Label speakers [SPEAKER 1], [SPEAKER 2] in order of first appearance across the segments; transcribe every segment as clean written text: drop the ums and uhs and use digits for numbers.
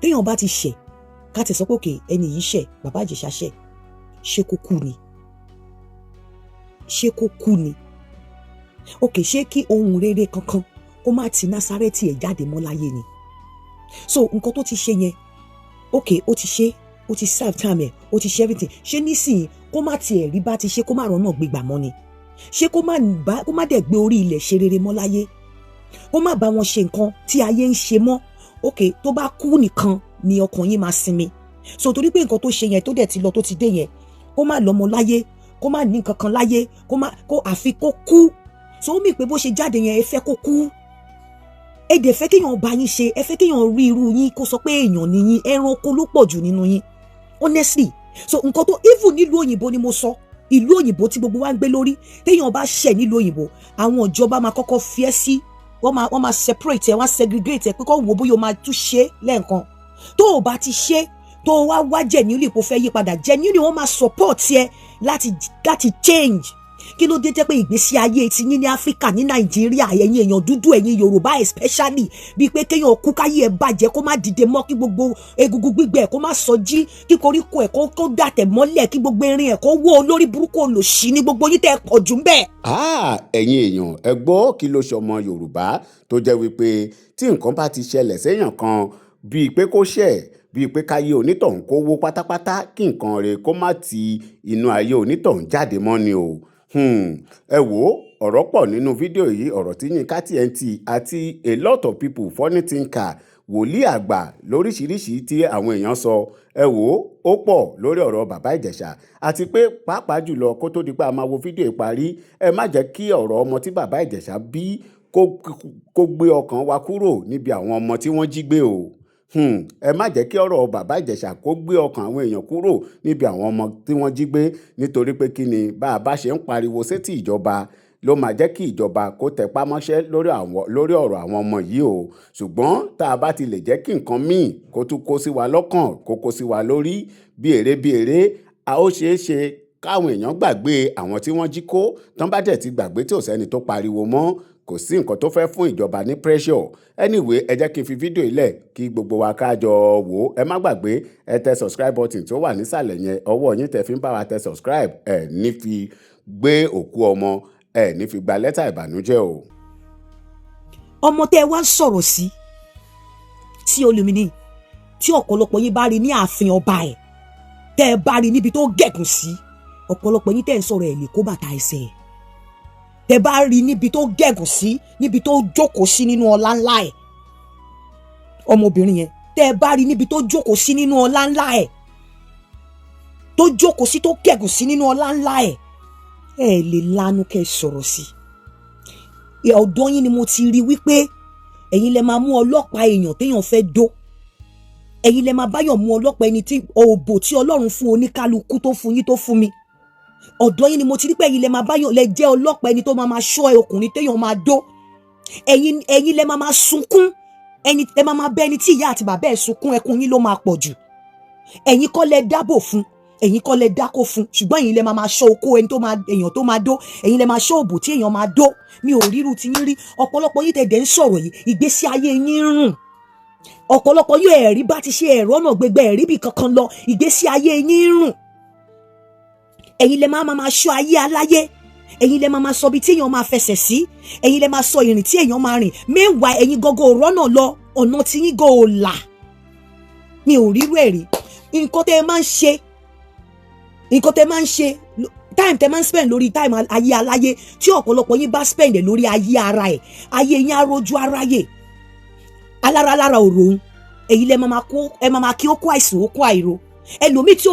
[SPEAKER 1] téèyàn bá ti ṣẹ̀ ká ti sọ pé òkè ẹni yìí ṣẹ̀ bàbá Ìjẹ̀ṣà ṣẹ̀ ṣé kó kú ni ṣé kó kú ni òkè ṣé kí ohun rere kankan kó má ti Násárẹ́tì ẹ̀ jáde mọ́ láyé ni so nǹkan tó ti ṣe yẹn òkè ó ti ṣe ó ti serve time ẹ̀ ó ti ṣe everything ṣé nísìnyí kó má tiẹ̀ rí bá ti ṣe kó má rọ́nà gbégbà mọ́ ni ṣé kó má dẹ̀ gbé orí ilẹ̀ ṣe rere mọ́ láyé kó má bá wọn ṣe nǹkan tí ayé ń ṣe mọ́ òkè tó bá kú nìkan ni ọkàn yín máa sinmi so torí pé nǹkan tó ṣe yẹn tó dẹ̀ ti lọ tó ti dé yẹn kó má lọ́mọ láyé kó má ní nǹkan kan láyé kó àfi kó kú so ó mì pé bó ṣe jáde yẹn ẹ fẹ́ kó kú ẹ dẹ̀ fẹ́ kéèyàn bá yín ṣe ẹ fẹ́ kéèyàn rí irú yín kó sọ pé èèyàn ni yín ẹranko ló pọ̀ jù nínú yín honestly so nǹkan tó even nílùú òyìnbó ni mo sọ ìlú òyìnbó tí gbogbo wa ń gbé lórí téèyàn bá ṣẹ̀ nílùú òyìnbó àwọn ìjọba máa kọ́kọ́ fi ẹ́ sí wọ́n máa separate ẹ̀ wọ́n segregate ẹ̀ pé kọ́ wo bóyá o máa tún ṣe lẹ́ẹ̀kan tó o bá ti ṣe tó o wá genuinely kó fẹ́ yí padà genuinely wọ́n máa support ẹ láti change kí ló dé jẹ́ pé ìgbésí ayé ti yín ní Áfíríkà ní Nàìjíríà ẹ̀yin èèyàn dúdú ẹ̀yin Yorùbá especially bíi pé kéèyàn kú káyé ẹ̀ bàjẹ́ kó má dìde mọ́ kí gbogbo egungun gbígbẹ ẹ̀ kó má sọjí kí koríko ẹ̀ kó dàtẹ̀ mọ́lẹ̀ kí gbogbo erin ẹ̀ kó wó olórí burúkú olòṣì ní gbogbo yín tẹ́ ẹ pọ̀ jù ń bẹ̀.
[SPEAKER 2] ẹ̀yin èèyàn ẹ gbọ́ kí ló ṣọmọ Yorùbá tó jẹ́ wípé tí nǹkan bá ti ṣẹlẹ̀ séèyàn kan bíi pé kó ṣẹ̀ bíi pé káyé onítọ̀hún kó wó pátápátá kí nǹkan rẹ̀ kó má ti inú ayé onítọ̀hún jáde mọ́ ni o. Ẹ wò ọ̀rọ̀ pọ̀ nínú fídíò yìí ọ̀rọ̀ tí Yínká TNT àti a lot of people funny thinker wòlíì àgbà lóríṣiríṣi tí àwọn èèyàn sọ ẹ wò ó pọ̀ lórí ọ̀rọ̀ bàbá Ìjẹ̀ṣà àti pé pàápàá jùlọ kó tó di pé a máa wo fídíò ìparí ẹ má jẹ́ kí ọ̀rọ̀ ọmọ tí bàbá Ìjẹ̀ṣà bí kó gbé ọkàn wa kúrò níbi àwọn ọmọ tí wọ́n jí gbé o. Ẹ má jẹ́ kí ọ̀rọ̀ bàbá Ìjẹ̀ṣà kó gbé ọkàn àwọn èèyàn kúrò níbi àwọn ọmọ tí wọ́n jí gbé nítorí pé kí ni bá a bá ṣe ń pariwo sétí ìjọba ló máa jẹ́ kí ìjọba kó tẹpá mọ́ṣẹ́ lórí ọ̀rọ̀ àwọn ọmọ yìí o ṣùgbọ́n tá a bá ti lè jẹ́ kí nǹkan míì kó tún kó sí wa lọ́kàn kó kó sí wa lórí bí èrè a ó ṣeé ṣe káwọn èèyàn gbàgbé àwọn tí wọ́n jí kó tán bá dẹ̀ ti gbàgbé tí ò sẹ́ni tó pariwo mọ́ kò sí nǹkan tó fẹ́ fún ìjọba ní pressure anyway ẹ jẹ́ kí n fi fídíò ilẹ̀ kí gbogbo wa ká jọ wò ó ẹ má gbàgbé ẹ tẹ subscribe button tó wà nísàlẹ̀ yẹn ọwọ́ yín tẹ fi ń bá wa tẹ subscribe ẹ ní fi gbé òkú ọmọ ẹ ní fi gba lẹ́tà ìbànújẹ́ o.
[SPEAKER 1] ọmọ tẹ wá sọ̀rọ̀ sí tí olùmíní tí ọ̀pọ̀lọpọ̀ yín bá rí ní ààfin ọba ẹ̀ tẹ́ ẹ bá rí níbi tó gẹ̀gùn sí ọ̀pọ̀lọpọ̀ yín tẹ́ ń sọ̀rọ̀ ẹ̀ lè kó bàtà ẹsẹ̀ ẹ̀ tẹ́ bá rí níbi tó gẹ̀gùn sí níbi tó jókòó sí nínú ọlá ńlá ẹ̀ ọmọbìnrin yẹn tẹ́ bá rí níbi tó jókòó sí nínú ọlá ńlá ẹ̀ tó jókòó sí tó gẹ̀gùn sí nínú ọlá ńlá ẹ̀ ẹ lè lanu kẹ́ sọ̀rọ̀ sí ọ̀dọ̀ yín ni mo ti rí wípé ẹ̀yin lẹ máa mú ọlọ́pàá èèyàn téèyàn fẹ́ dó ẹ̀yin lẹ máa báyọ̀ mú ọlọ́pàá ẹni tí òbò tí Ọlọ́run fún oníkálukú tó fún yín tó fún mi ọ̀dọ̀ yín ni mo ti rí pé ẹ̀yin lẹ máa báyọ̀ lẹ jẹ́ ọlọ́pàá ẹni tó máa ṣọ́ ẹ ọkùnrin téèyàn máa dó ẹ̀yin lẹ máa sunkún ẹni lẹ máa bẹ ẹni tí ìyá àti bàbá ẹ̀ sunkún ẹkún yín ló máa pọ̀ jù ẹ̀yin kọ́ lẹ dábò fún ẹ̀yin kọ́ lẹ dákó fún ṣùgbọ́n ẹ̀yin lẹ máa ṣọ́ okó ẹni tó máa èèyàn tó máa dó ẹ̀yin lẹ máa ṣọ́ òbò tí èèyàn máa dó mi ò ríru ti yín rí ọ̀pọ̀lọpọ̀ yín tẹ̀dẹ̀ ń sọ̀rọ̀ yìí ìgbésí ayé yín rùn ọ̀pọ̀lọpọ̀ yóò ẹ̀rí bá ti ṣe ẹ̀rọ náà gbẹgbẹ ẹ̀rí bì kankan lọ ìgbésí ayé yín rùn ẹ̀yin lẹ máa ṣọ́ ayé aláyé ẹ̀yin lẹ máa sọ bí tí èèyàn máa fẹsẹ̀ sí ẹ̀yin lẹ máa sọ ìrìn tí èèyàn máa rìn mẹ́wàá ẹ̀yin gọ́gọ́ rọ́nà lọ ọ̀nà tí yín gò là mi ò rírú ẹ̀rí nǹkan tẹ́ máa ń ṣe time tẹ́ máa ń spend lórí time ayé aláyé tí ọ̀pọ̀lọpọ̀ yín bá spend lórí ayé ara ẹ̀ ayé yín arójú aráyè alára òròhun èyí lẹ máa kí ó kó àìsàn ó kó àìro ẹlòmíì tí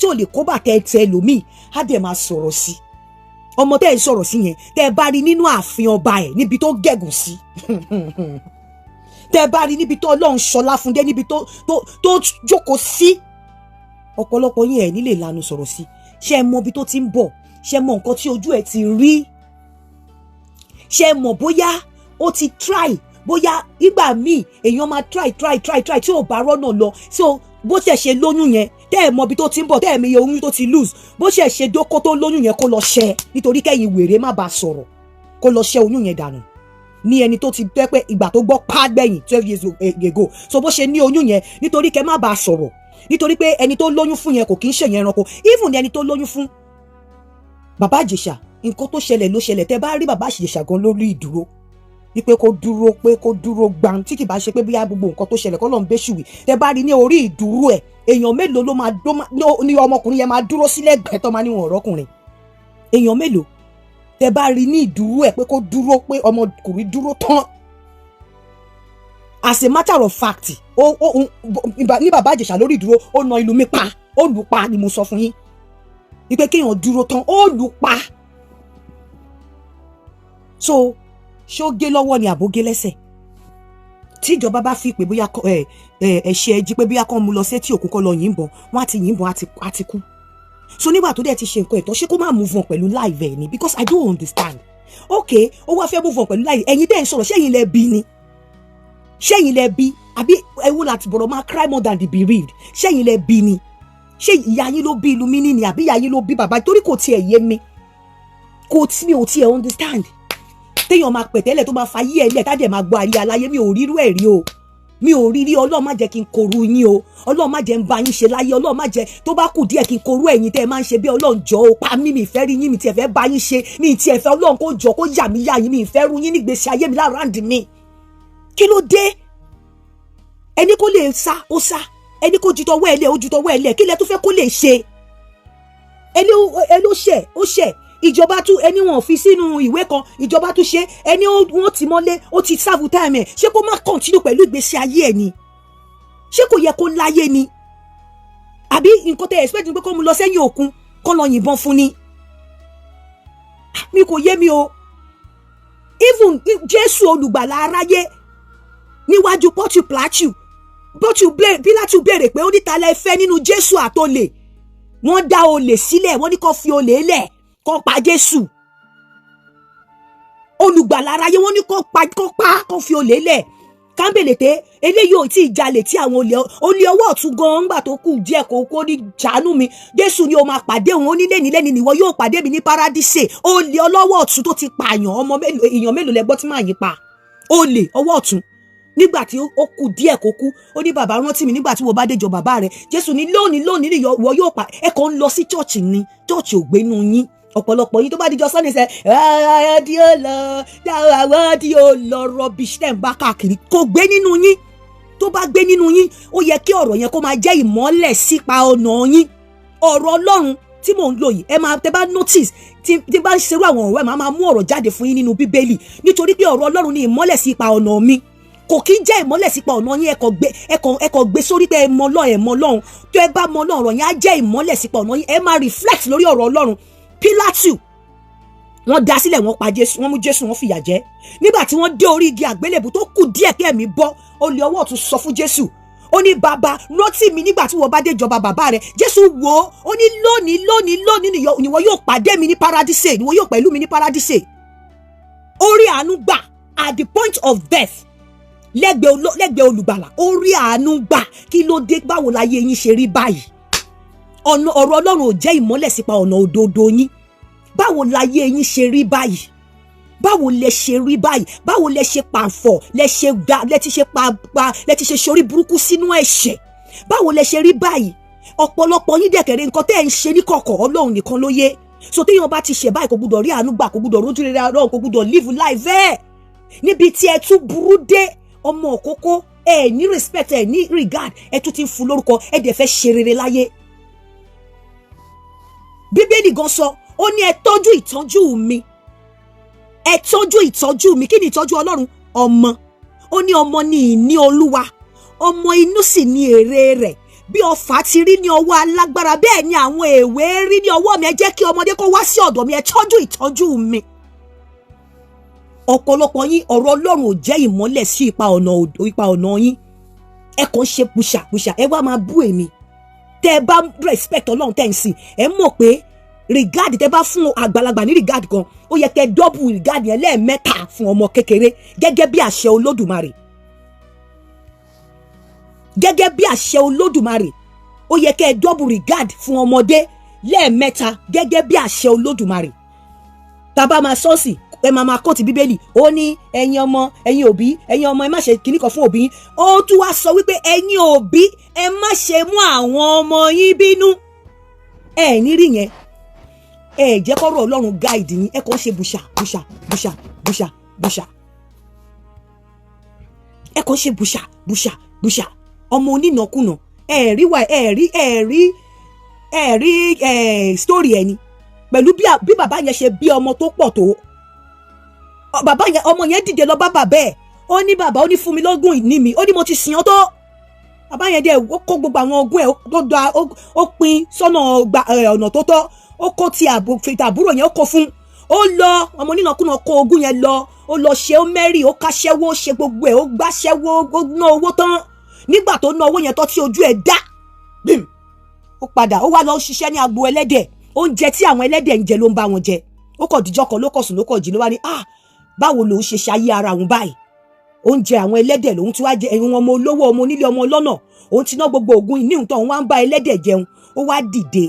[SPEAKER 1] ò lè kó bàtà ẹtẹ ẹlòmíì á dẹ̀ máa sọ̀rọ̀ sí ọmọ tẹ́ ẹ sọ̀rọ̀ sí yẹn tẹ́ ẹ bá rí nínú ààfin ọba ẹ̀ níbi tó gẹ̀gùn sí tẹ́ ẹ bá rí níbi tó Ọlọ́run ṣọlá fún dé níbi tó jókòó sí ọ̀pọ̀lọpọ̀ yín ẹ̀ nílè lanu sọ̀rọ̀ sí ṣé ẹ mọ ibi tó ti ń bọ̀ ṣé ẹ mọ nǹkan tí ojú ẹ̀ ti rí ṣé ẹ mọ bóyá ó ti try bóyá ìgbà míì èèyàn máa try tí ò bá rọ́nà lọ so bó ṣe ṣe lóyún yẹn tẹ́ ẹ̀ mọ ibi tó ti ń bọ̀ tẹ́ ẹ̀ mọ iye oyún tó ti lose bó ṣe ṣe dókó tó lóyún yẹn kó lọ ṣẹ nítorí kẹ́yìn wèrè má bàa sọ̀rọ̀ kó lọ ṣẹ oyún yẹn dànù ní ẹni tó ti tẹ́ pé ìgbà tó gbọ́ pàgbẹ̀yìn 12 years ago. So bó ṣe ní oyún yẹn nítorí kẹ́ má bàa sọ̀rọ̀, nítorí pé ẹni tó lóyún fún yẹn kò kí ń ṣèyẹn ẹranko. Even ẹni tó lóyún fún bàbá Ìjẹ̀ṣà, nǹkan tó ṣẹlẹ̀ ló ṣẹlẹ̀. Tẹ́ bá rí bàbá Ìjẹ̀ṣà gan lórí ìdúró wípé kó dúró gbam, tí kì bá ṣe pé bóyá gbogbo nǹkan tó ṣẹlẹ̀ kọ́ lọ́n bẹ́ṣùwì. Tẹ́ bá rí ní orí ìdúró ẹ̀, èèyàn mélòó ló máa ní ọmọkùnrin yẹn máa dúró sílẹ̀ gbẹ̀tọ́ máa níwọ̀n ọ̀rọ̀kùnrin? Èèyàn mélòó? Tẹ́ bá rí ní ìdúró ẹ̀ pé kó dúró, pé ọmọkùnrin dúró tán. As a matter of fact, ní bàbá Ìjẹ̀ṣà lórí ìdúró, ó na ìlú mi pa, ó lù pa ni mo sọ fún yín. Wípé kéèyàn dúró tán, ó lù pa. So ṣó gé lọ́wọ́ ni àbó gé lẹ́sẹ̀? Tí ìjọba bá fi pé bóyá ẹ̀ṣẹ̀ ẹjí pé bóyá kán mú lọ sétí òkun kán lọ yìnbọn, wọ́n á ti yìnbọn á ti kú. So nígbà tó dẹ̀ ti ṣe nǹkan ẹ̀tọ́, ṣé kó má move on pẹ̀lú live ẹ̀ ni? Because I don't understand. Okay, ó wá fẹ́ move on pẹ̀lú live. Ẹ̀yin dẹ̀ ń sọ̀rọ̀, ṣẹ́yìn lẹ bí ni? Ṣẹ́yìn lẹ bí? Àbí ẹ̀wọ̀n láti bọ̀rọ̀ máa cry more than the bereaved? Ṣẹ́yìn lẹ bí ni? Ṣé ìyá yín ló bí Illumini ni àbí ìyá yín ló bí bàbá? Torí kò tiẹ̀ yé mi. Mi ò tiẹ̀ understand. Téèyàn máa pẹ̀tẹ́lẹ̀ tó máa fa yí ẹ̀lẹ̀ tá dẹ̀ máa gbọ́ ayé aláyé. Mi ò rírú ẹ̀ rí o. Mi ò rí Ọlọ́run má jẹ́ kí n koru yín o. Ọlọ́run má jẹ́ ń bá yín ṣe láyé. Ọlọ́run má jẹ́ tó bá kù díẹ̀ kí n koru ẹ̀yin tẹ́ ẹ máa ń ṣe bí Ọlọ́run jọ o. Pa mí, mi ìfẹ́ rí yín, mi tiẹ̀ fẹ́ bá yín ṣe. Mi tiẹ̀ fẹ́ Ọlọ́run kó jọ kó yà mí yá yín. Mi ìfẹ́ ru yín nígbésí ayé mi láráǹdì mi. Kí ló dé? Ẹni kó lè sá, ó sá. Ẹni kó ju tọwọ́ ẹ̀ lẹ̀, ó ju tọwọ́ ẹ̀ lẹ̀. Kí lẹ tó fẹ́ kó lè ṣe? Ẹni ó ṣẹ̀, ó ṣẹ̀. Ìjọba tún ẹni wọn fi sínú ìwé kan, ìjọba tún ṣe ẹni wọn ti mọ́lé, ó ti serve time ẹ̀. Ṣé kó má continue pẹ̀lú ìgbésí ayé ẹ̀ ni? Ṣé kò yẹ kó láyé ni? Àbí nǹkan tẹ́ expect ni pé kó mú lọ sẹ́yìn òkun kó lọ yìnbọn fún ni? Mi kò yé mi o. Even Jésù olùgbàlà aráyé níwájú Pílátù béèrè pé ó ní ta lẹ fẹ́ nínú Jésù àtolè. Wọ́n dá olè sílẹ̀, wọ́n ní kó fi olè lẹ̀, kó pa Jésù. Olùgbàlà aráyé wọ́n ní kó fi olè lẹ̀. Kámbèlété eléyìí ò tí ì jalè tí àwọn olè ọwọ́ ọ̀tún gan ńgbà tó kù díẹ̀ kó ní jàánú mi. Jésù ni ó máa pàdé òun, ó ní lẹ́ni nìwọ yóò pàdé mi ní paradíṣe. Olè ọlọ́wọ́ ọ̀tún tó ti pààyàn, èèyàn mélòó lẹ gbọ́ tí máa yín pa? Olè ọwọ́ ọ̀tún. Nígbà tí ó kù díẹ̀ kó kú, ó ní bàbá rántí mi nígbà tí wọ́n bá déjọ bàbá rẹ̀. Jésù ní lónìí ni ìwọ yóò pa. Ẹ kàn ń lọ sí chọ́ọ̀chì ni, chọ́ọ̀chì ò gbénú yín. Ọ̀pọ̀lọpọ̀ yín tó bá díjọ Sunday sẹ́ àwọn tí ó lọ rubbish tẹ̀ ń bá káàkiri kò gbé nínú yín. Tó bá gbé nínú yín, ó yẹ kí ọ̀rọ̀ yẹn kó máa jẹ́ ìmọ́lẹ̀ sípa ọ̀nà yín. Ọ̀rọ̀ Ọlọ́run tí mò ń lò yìí, ẹ máa tẹ́ bá notice tí bá ń ṣerú àwọn ọ̀rọ̀ ẹ̀ máa mú ọ̀rọ̀ jáde fún yín nínú Bíbélì, nítorí pé ọ̀rọ̀ Ọlọ́run ni ìmọ́lẹ̀ sípa ọ̀nà mi. Kò kí ń jẹ́ ìmọ́lẹ̀ sípa ọ̀nà yín, ẹ kò gbé sórí pé ẹ mọ Ọlọ́run. Tó ẹ bá mọ Ọlọ́run, ọ̀rọ̀ yẹn á jẹ́ ìmọ́lẹ̀ sípa ọ̀nà yín. Ẹ máa reflect lórí ọ̀rọ̀ Ọlọ́run. Pílátù wọ́n dá sílẹ̀, wọ́n pa Jésù, wọ́n mú Jésù, wọ́n fìyà jẹ. Nígbà tí wọ́n dé orí igi àgbélébù tó kù díẹ̀ kí ẹ̀mí bọ́, olè ọwọ́ ọ̀tún sọ fún Jésù, ó ní bàbá rántí mi nígbà tí wọ́n bá dé ìjọba bàbá rẹ̀. Jésù wò ó ní lónìí níwọ yóò pàdé mi ní paradíṣe, níwọ yóò pẹ̀lú mi ní paradíṣe. Orí àánú gbà at the point of death. Lẹ́gbẹ̀ẹ́ olùgbàlà, orí àánú gbà. Kí ló dé? Báwo láyé yín ṣe rí báyìí? Ọ̀rọ̀ Ọlọ́run ò jẹ́ ìmọ́lẹ̀ sípa ọ̀nà òdodo yín. Báwo láyé yín ṣe rí báyìí? Báwo lẹ ṣe rí báyìí? Báwo lẹ ṣe pàǹfọ̀, lẹ ti ṣe sórí burúkú sínú ẹ̀ṣẹ̀? Báwo lẹ ṣe rí báyìí? Ọ̀pọ̀lọpọ̀ yín dẹ̀kẹ̀rẹ̀ nǹkan tẹ́ ẹ̀ ń ṣe ní kọ̀kọ̀ Ọlọ́run nìkan ló yé. So téèyàn bá ti ṣe báyìí kò gbúdọ̀ rí àánú gbà, kò gbúdọ̀ rójú rere Ọlọ́run, kò gbúdọ̀ live life ẹ̀. Níbi tí ẹ tún burú dé, ọmọ òkókó, ẹ ní respect, ẹ ní regard, ẹ tún ti ń fún lórúkọ, ẹ dẹ̀ fẹ́ ṣe rere láyé. Bíbélì gan sọ, ó ní ẹ tọ́jú ìtọ́jú mi. Ẹ tọ́jú ìtọ́jú mi. Kí ni ìtọ́jú Ọlọ́run? Ọmọ. Ó ní ọmọ ni ìní Olúwa. Ọmọ inú sì ni èrè rẹ̀. Bí ọfà ti rí ní ọwọ́ alágbára, bẹ́ẹ̀ ni àwọn èwe rí ní ọwọ́ mi. Ẹ jẹ́ kí ọmọdé kó wá sí ọ̀dọ̀ mi. Ẹ tọ́jú ìtọ́jú mi. Ọ̀pọ̀lọpọ̀ yín ọ̀rọ̀ Ọlọ́run ò jẹ́ ìmọ́lẹ̀ sí ipa ọ̀nà yín. Ẹ kàn ṣe pùṣàpùṣà, ẹ wá máa bú èmi. Tẹ́ ẹ bá respect Ọlọ́run tẹ́ ń sìn, ẹ mọ̀ pé regard tẹ́ bá fún àgbàlagbà ní regard gan, ó yẹ kẹ́ double regard yẹn lẹ́ẹ̀mẹ́ta fún ọmọ kékeré, gẹ́gẹ́ bí àṣẹ Olódùmarè. Gẹ́gẹ́ bí àṣẹ Olódùmarè, ó yẹ kẹ́ double regard fún ọmọdé lẹ́ẹ̀mẹ́ta, gẹ́gẹ́ bí àṣẹ Olódùmarè. Tàbá máa sọ́ọ̀sì, ẹ máa kóòtù bíbélì ó ní ẹ̀yin ọmọ ẹ̀yin òbí ẹ̀yin ọmọ ẹ má ṣe kíní kan fún òbí yín ó tún wá sọ wípé ẹ̀yin òbí ẹ má ṣe mú àwọn ọmọ yín bínú ẹ ní rí yẹn ẹ jẹ́ kọ́rọ̀ Ọlọ́run gáìdì yín ẹ kàn ṣe bùṣà bùṣà bùṣà bùṣà bùṣà ẹ kàn ṣe bùṣà bùṣà bùṣà ọmọ onínàkúnà ẹ rí story ẹni pẹ̀lú bí bàbá yẹn ṣe bí ọmọ tó pọ̀ tó bàbá yẹn ọmọ yẹn dìde lọ bá bàbá ẹ̀ ó ní bàbá ó ní fún mi lọ́gùn ìní mi ó ní mo ti sìn ọ́ tó bàbá yẹn dẹ̀ ó kó gbogbo àwọn ogún ẹ̀ ó pín sọ́nà ọ̀nà tó tọ́ ó kó ti àbúrò yẹn ó kó fún ó lọ ọmọ onínàkúnà kó ogún yẹn lọ ó lọ ṣe ó mẹ́rì ó káṣẹ́wó ó ṣe gbogbo ẹ̀ ó gbáṣẹ́wó ó ná owó tán nígbà tó ná owó yẹn tán tí ojú ẹ̀ dá bim ó padà ó wá lọ ṣiṣẹ́ ní agbo ẹlẹ́dẹ̀ oúnjẹ tí àwọn ẹlẹ́dẹ̀ ń jẹ ló ń bá wọn jẹ ó kọ̀ díjọ́ kan ló kọ̀ sùn ló kọ̀ jí ló wá ní báwo lòun ṣe ṣayé ara òun báyìí oúnjẹ àwọn ẹlẹ́dẹ̀ lòun tí wá jẹ ẹ̀yìn ọmọ olówó ọmọ onílé ọmọ ọlọ́nà òun ti ná gbogbo ògùn ìní òun tán òun wá ń bá ẹlẹ́dẹ̀ jẹun ó wá dìde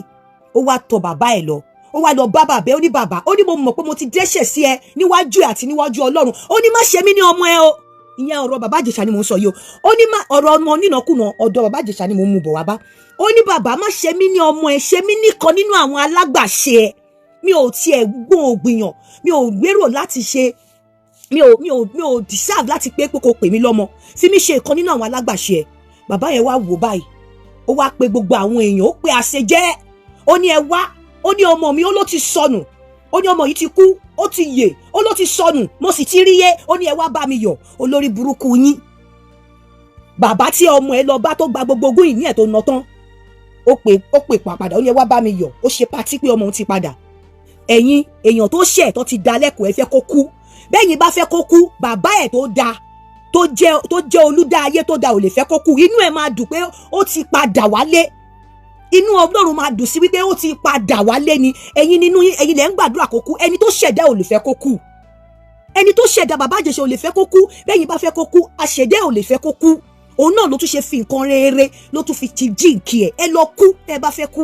[SPEAKER 1] ó wá tọ̀ bàbá ẹ̀ lọ ó wá lọ bá bàbá ó ní bàbá ó ní mo mọ̀ pé mo ti dẹ́ṣẹ̀ sí ẹ níwájú ẹ àti níwájú Ọlọ́run ó ní má ṣe mí ní ọmọ ẹ o ìyẹn ọ̀rọ̀ bàbá Ìjẹ̀ṣà ni mò ń sọ yìí o ó ní ọ̀rọ̀ ọmọ onínàkúnà ọ̀dọ̀ bàbá Ìjẹ̀ṣà ni mò ń mú bọ̀ wá bá ó ní bàbá má ṣe mí ní ọmọ ẹ ṣe mí nìkan nínú àwọn alágbàṣe ẹ mi ò tiẹ̀ gbọ́n ògbìyàn mi ò gbèrò láti ṣe mi ò deserve láti pé kò pè mí lọ́mọ fi mí ṣe ìkan nínú àwọn alágbàṣe ẹ bàbá yẹn wá wò báyìí ó wá pe gbogbo àwọn èèyàn ó pe àṣejẹ́ ó ní ẹ wá ó ní ọmọ mi ó ló ti sọnù ó ní ọmọ yìí ti kú ó ti yè ó ló ti sọnù mo sì ti rí yé ó ní ẹ wá bá mi yọ̀ olórí burúkú yín bàbá tí ọmọ ẹ lọ bá tó gba gbogbo ogún ìní ẹ tó ná tán ó pè pàpàdà ó ní ẹ wá bá mi yọ̀ ó ṣe patí pé ọmọ òun ti padà ẹ̀yin èèyàn tó ṣẹ̀ tó ti da lẹ́kọ̀ọ́ ẹ fẹ́ kó kú bẹ́yìn bá fẹ́ kó kú bàbá ẹ̀ tó da tó jẹ́ olúdá ayé tó da ò lè fẹ́ kó kú inú ẹ̀ máa dùn pé ó ti padà wálé inú Ọlọ́run máa dùn sí wípé ó ti padà wálé ni ẹ̀yin lẹ́ ń gbàdúrà kó kú ẹni tó ṣẹ̀dá ò lè fẹ́ kó kú ẹni tó ṣẹ̀dá bàbá Ìjẹ̀ṣà ò lè fẹ́ kó kú bẹ́yìn bá fẹ́ kó kú àṣẹ̀dá ò lè fẹ́ kó kú òun náà ló tún ṣe fi nǹkan rere ló tún fi ti jíǹkì ẹ lọ kú ẹ bá fẹ́ kú.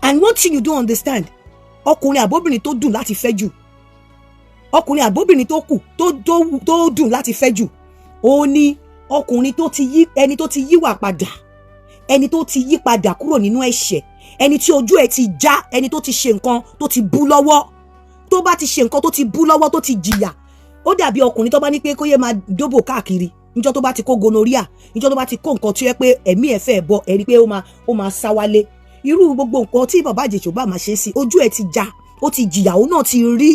[SPEAKER 1] And one thing you don't understand ọkùnrin àbóbìnrin tó dùn láti fẹ́ jù ọkùnrin àbóbìnrin tó kù tó dùn láti fẹ́ jù òun ni ọkùnrin ẹni tó ti yíwà padà ẹni tó ti yí padà kúrò nínú ẹ̀ṣẹ̀ ẹni tí ojú ẹ̀ ti já ẹni tó ti ṣe nǹkan tó ti bú lọ́wọ́ tó bá ti ṣe nǹkan tó ti bú lọ́wọ́ tó ti jìyà ó dàbí ọkùnrin tó bá ní pé kó yẹ máa dóbò káàkiri níjọ́ tó bá ti kó gonorrhea níjọ́ tó bá ti kó nǹkan tó yẹ pé ẹ̀mí ẹ̀ fẹ́ bọ́ ẹ̀rí pé ó máa sá wálé irú gbogbo nǹkan tí bàbá Ìjẹ̀ṣà bá máa ṣe sí ojú ẹ̀ ti já ó ti jìyà òun náà ti rí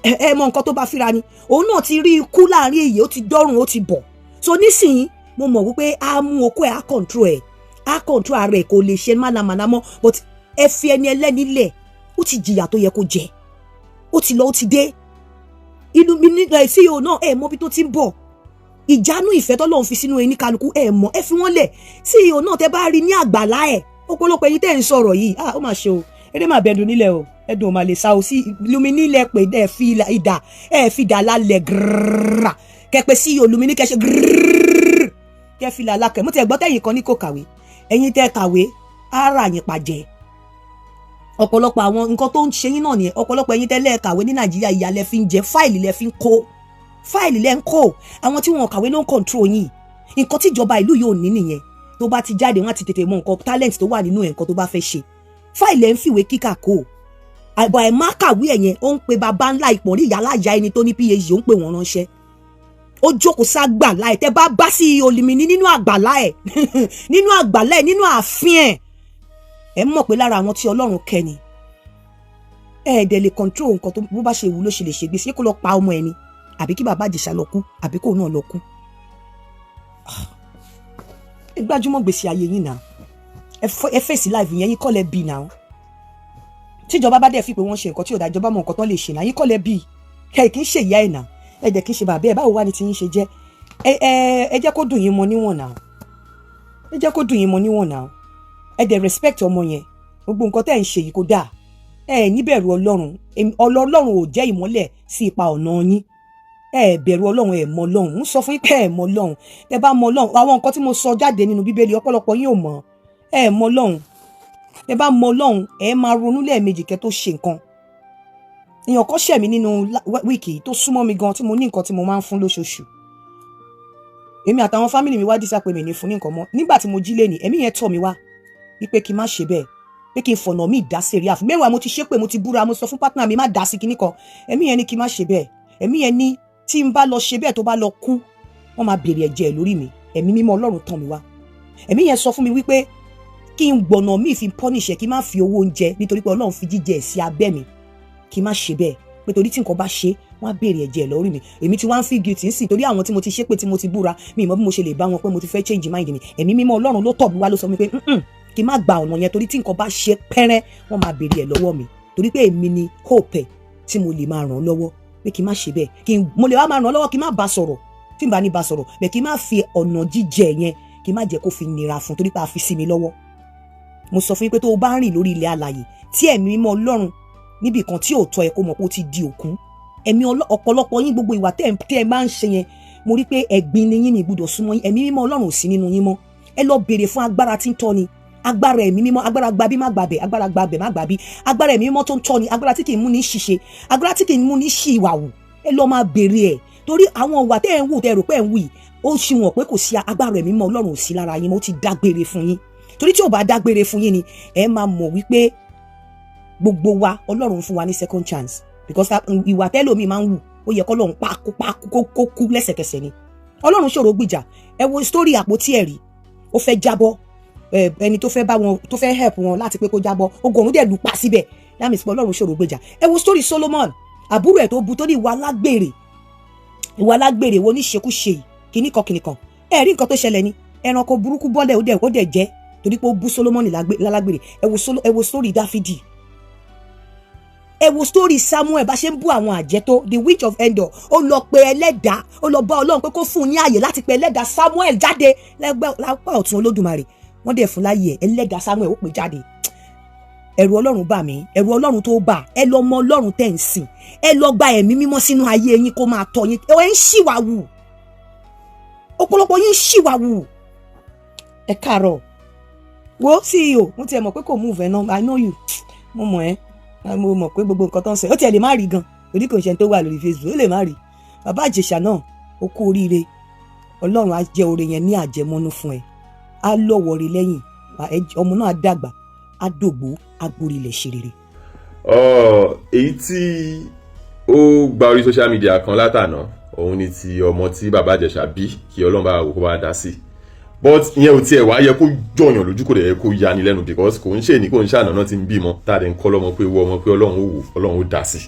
[SPEAKER 1] ẹ mọ nǹkan tó bá fíra ni òun náà ti rí ikú láàrin èyí ó ti dọ́rùn ó ti bọ̀ so nísìnyí mo mọ̀ wípé a mú okó ẹ̀ á control ara ẹ̀ kò lè ṣe mánamàná mọ́ but ẹ fi ẹni ẹlẹ́ni lẹ̀ ó ti jìyà tó yẹ kó jẹ ó ti lọ ó ti dé inú mi nígbà tí o náà ẹ mọ bí tó ti ń bọ̀ ìjánu ìfẹ́ tọ́lọ́run fi sínú ẹni kálukú ẹ mọ̀ ẹ fi wọ́n lẹ̀ tí o náà tẹ bá rí ní àgbàlá ẹ̀ ọ̀pọ̀lọpọ̀ ẹ̀yin tẹ́ ń sọ̀rọ̀ yìí ó mà ṣe o eré mà bẹ̀dùn nílẹ̀ o ẹ̀dùn ò mà lè sa o sí lumini nílẹ̀ pé ẹ fi ìdà lálẹ́ gírrrrà kẹpẹ sí olùmíní kẹṣẹ gírrrrrr kẹ fi làlá kẹ mo ti ẹ̀gbọ́n tẹ̀yìn kan ní kò kàwé ẹ̀yin tẹ́ kàwé ara yín pàjẹ́ ọ̀pọ̀lọpọ̀ àwọn nǹkan tó ń ṣe yín náà nìyẹn ọ̀pọ̀lọpọ̀ ẹ̀yin tẹ́ lẹ́ kàwé ní Nàìjíríà ìyà lẹ fi ń jẹ fáìlì lẹ fi ń kó fáìlì lẹ ń kó àwọn tí wọn kàwé ló ń control yín nǹkan tíjọba ìlú yóò ní nìyẹn tó bá ti jáde wọn á ti tètè mọ nǹkan talent tó wà nínú ẹ̀ nǹkan tó bá fẹ́ ṣe fáìlì ẹ̀ ń fìwé kíkà kó àbọ̀ ẹ̀ má kàwé ẹ̀ yẹn ó ń pe bàbá ńlá ìpọ̀nrí ìyálàyà ẹni tó ní PhD ó ń pè wọ́n ránṣẹ́ ó jókòó ságbàlá ẹ̀ tẹ́ bá bá sí olùmíní nínú àgbàlá ẹ̀ nínú àgbàlá ẹ̀ nínú ààfin ẹ̀ mọ̀ pé lára àwọn tí Ọlọ́run kẹ́ ni dẹ̀ lè control nǹkan tó bó bá ṣe wù ló ṣe lè ṣe gbèsè kó lọ pa ọmọ ẹni àbí kí bàbá Ìjẹ̀ṣà lọ kú àbí kó náà lọ kú ẹ gbájúmọ́ gbèsè ayé yín náà ẹ fèsì láìfì yẹn yín kọ́ lẹ bí náà tíjọba bá dẹ̀ fi pé wọ́n ṣe nǹkan tí ò dáa ìjọba mọ nǹkan tán lè ṣe náà yín kọ́ lẹ bí kẹ́ kì í ṣe ìyá ẹ̀ náà ẹ dẹ̀ kì í ṣe bàbá ẹ̀ báwo wá ni ti yín ṣe jẹ́ ẹ jẹ́ kó dùn yín mọ́ níwọ̀n náà ẹ jẹ́ kó dùn yín mọ́ níwọ̀n náà ẹ dẹ̀ respect ọmọ yẹn gbogbo nǹkan tẹ́ ẹ̀ ń ṣe yìí kó dáa ẹ níbẹ̀rù Ọlọ́run ò jẹ́ ìmọ́lẹ̀ sí ipa ọ̀nà yín bẹ̀rù Ọlọ́run ẹ mọ Ọlọ́run ń sọ fún yín pé ẹ mọ Ọlọ́run ẹ bá mọ Ọlọ́run àwọn nǹkan tí mo sọ jáde nínú Bíbélì ọ̀pọ̀lọpọ̀ yín ò mọ̀ ẹ mọ Ọlọ́run ẹ bá mọ Ọlọ́run ẹ máa ronú lẹ́ẹ̀mejì kẹ́ tó ṣe nǹkan èèyàn kan ṣẹ̀ mí nínú wíìkì tó súnmọ́ mi gan tí mo ní nǹkan tí mo máa ń fún lóṣooṣù. Èmi àtàwọn fámìlì mi wá dísà pé mi ní fún ní nǹkan mọ́. Nígbà tí mo jí lé ní ẹ̀mí yẹn tọ̀ mí wá wípé kí n má ṣe bẹ́ẹ̀, pé kí n fọ̀nà mí dá sí rí àfún. Mẹ́wàá mo ti ṣépè, mo ti búra, mo sọ fún pátánà mi má dá sí kinní kan. Ẹ̀mí yẹn ní kí n má ṣe bẹ́ẹ̀. Ẹ̀mí yẹn ní tí n bá lọ ṣe bẹ́ẹ̀ tó bá lọ kú, wọ́n máa béèrè ẹ̀jẹ̀ lórí mi. Ẹ̀mí mímọ́ Ọlọ́run tàn mí wá. Ẹ̀mí yẹn sọ fún mi wípé kí n gbọ̀nà mí fi pọ́nìṣẹ́, kí n má fi owó oúnjẹ nítorí pé Ọlọ́run fi jíjẹ sí abẹ́ mi, kí n má ṣe bẹ́ẹ̀. Pé torí tí nǹkan bá ṣe wọ́n á béèrè ẹ̀jẹ̀ lórí mi. Èmi ti wá ń feel guilty nsìn torí àwọn tí mo ti ṣépè tí mo ti búra mi mọ̀ bí mo ṣe lè bá wọn pé mo ti fẹ́ change mind mi. Ẹ̀mí mímọ́ Ọlọ́run ló tọ̀ mí wá ló sọ mi pé kí n má gba ọ̀nà yẹn torí tí nǹkan bá ṣe pẹ́rẹ́ wọ́n máa béèrè ẹ̀ lọ́wọ́ mi torí pé èmi ni hope tí mo lè máa ràn lọ́wọ́ pé kí n má ṣe bẹ́ẹ̀. Mo lè wá máa ràn lọ́wọ́ kí n má bá sọ̀rọ̀ tí n bá ní bá sọ̀rọ̀ bẹ́ẹ̀ kí n má fi ọ̀nà jíjẹ yẹn kí n má jẹ́ kó fi nira fún torí pé a fi sí mi lọ́wọ́. Mo sọ fún yín pé tó o bá rìn lórí ilẹ̀ alààyè tí ẹ̀mí mímọ́ Ọlọ́run níbi kan tí ò tọ́ ẹ kó mọ̀ pé ó ti di òkú. Ẹ̀mí ọ̀pọ̀lọpọ̀ yín gbogbo ìwà tẹ́ ẹ máa ń ṣe yẹn mo rí pé ẹ̀gbin ni yín ní gbọ́dọ̀ súnmọ́ yín. Ẹ̀mí mímọ́ Ọlọ́run ò sí nínú yín mọ́. Ẹ lọ béèrè fún agbára tí ń tọ́ ni, agbára ẹ̀mí mímọ́, agbára gbabí má gbabẹ̀, agbára gbabẹ̀ má gbabí, agbára ẹ̀mí mímọ́ tó ń tọ́ ni, agbára tí kì í mú ní ṣìṣe, agbára tí kì í mú ní ṣì ìwà wù. Ẹ lọ máa béèrè ẹ̀ torí àwọn ìwà tẹ́ ẹ ń wù tẹ́ ẹ rò pé ẹ ń wù yìí ó ṣì wọ̀n pé kò sí agbára ẹ̀mí mímọ́ Ọlọ́run ò sí lára yín, mo ti dágbére fún yín. Torí tí ò bá dágbére fún yín ni ẹ máa mọ̀ wípé gbogbo wa Ọlọ́run fún wa ní second chance because ìwà tẹ́lòmíì máa ń wù ó yẹ kọ́lọ́run kó kú lẹ́sẹ̀kẹsẹ̀ ni. Ọlọ́run ṣòro gbìjà. Ẹ wo story àpótí ẹ̀rí, ó fẹ́ jábọ́, ẹni tó fẹ́ bá wọn tó fẹ́ help wọn láti pé kó jábọ́ ogun ọ̀run dẹ̀ lù pa síbẹ̀. That means pé Ọlọ́run ṣòro gbìjà. Ẹ wo story Solomon, àbúrò ẹ̀ tó bu tó ní ìwà alágbèrè wo ní ṣekúṣe kìnnìkan. Ẹ rí nǹkan tó ṣẹlẹ̀ ni ẹranko burúkú bọ́lẹ̀ ó dẹ̀ jẹ́ torí pé ó bú Solomon lálágbèrè. Ẹ wo story Dáfídì. Ẹ wo story Samuel bá ṣe ń bú àwọn àjẹ́ tó the witch of Endor ó lọ pe ẹlẹ́dàá ó lọ bá Ọlọ́run pé kó fún un ní ààyè láti pe ẹlẹ́dàá Samuel jáde lápá ọ̀tún Olódùmarè wọ́n dẹ̀ fún láyè ẹlẹ́dàá Samuel ó pè jáde. Ẹ̀rù Ọlọ́run bà mí, ẹ̀rù Ọlọ́run tó bà ẹ lọ mọ Ọlọ́run tẹ̀ ń sìn, ẹ lọ gba ẹ̀mí mímọ́ sínú ayé yín kó máa tọ́ yín. Ẹ ń ṣìwàwù, ọ̀pọ̀lọpọ̀ yín ń ṣìwàwù. Ẹ káàárọ̀ wo CEO mo tiẹ̀ mọ̀ pé kò move ẹ̀ náà I know you, mo mọ̀ ẹ́, mo mọ̀ pé gbogbo nǹkan tó ń sọ ó tiẹ̀ lè má rí gan torí kò ń ṣe tó wà lórí Facebook ó lè má rí. Bàbá Ìjẹ̀ṣà náà ó kú oríire, Ọlọ́run á jẹ oore yẹn ní àjẹmọ́nú fún ẹ, á lọ́wọ́ rí lẹ́yìn, ọmọ náà á dàgbà á dògbó á gborí ilẹ̀ ṣe rere.
[SPEAKER 3] Èyí tí ó gba orí social media kan látàná òun ni ti ọmọ tí bàbá Ìjẹ̀ṣà bí kí Ọlọ́run bá wò kó bá dá sí but ìyẹn ò tiẹ̀ wá yẹ kó jọyàn lójú kò dẹ̀ yẹ kó yani lẹ́nu because kò ń ṣe ní kò ń ṣàná náà ti ń bímọ táàdé ń kọ́ lọ́mọ pé wọ́ ọmọ pé Ọlọ́run ó wò Ọlọ́run ó dá sí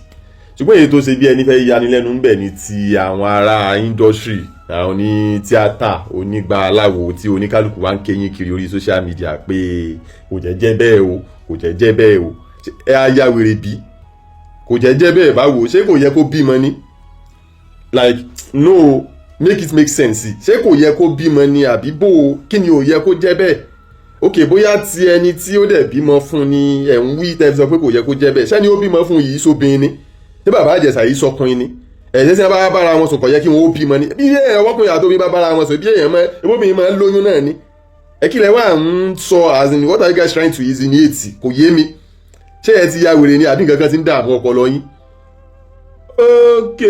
[SPEAKER 3] ṣùgbọ́n èyí tó ṣe bí ẹni fẹ́ yani lẹ́nu ń bẹ̀ ni ti àwọn ará industry àwọn ní tíátà onígbà aláwo tí oníkálukú wá ń kéyìn kiri orí social media pé kò jẹ́ bẹ́ẹ̀ o kò jẹ́ bẹ́ẹ̀ o ẹ á yá wèrè bí kò jẹ́ bẹ́ẹ̀ báwo ṣé kò yẹ kó bímọ ni like no make it make sense ṣé kò yẹ kó bímọ ni àbí bò kí ni ò yẹ kó jẹ́ bẹ́ẹ̀ ok bóyá ti ẹni tí ó dẹ̀ bímọ fún ni ẹ̀ ń wí tẹ́ fi sọ pé kò yẹ kó jẹ́ bẹ́ẹ̀ ṣé ni ó bímọ fún yìí sóbin ni ṣé bàbá Ìjẹ̀ṣà yìí sọkùnrin ni ẹ̀jẹ̀ tí wọ́n bá bára wọn sùn kò yẹ kí wọ́n ó bímọ ni bí ọkùnrin àti obìnrin bá bára wọn sùn bí èèyàn máa ebóbìnrin máa ń lóyún náà ni ẹ kí lẹ wá ń sọ as in what are you guys trying to insinuate kò yé mi ṣé ẹ ti ya wèrè ni àbí nǹkan kan ti ń dààmú ọpọlọ yín ok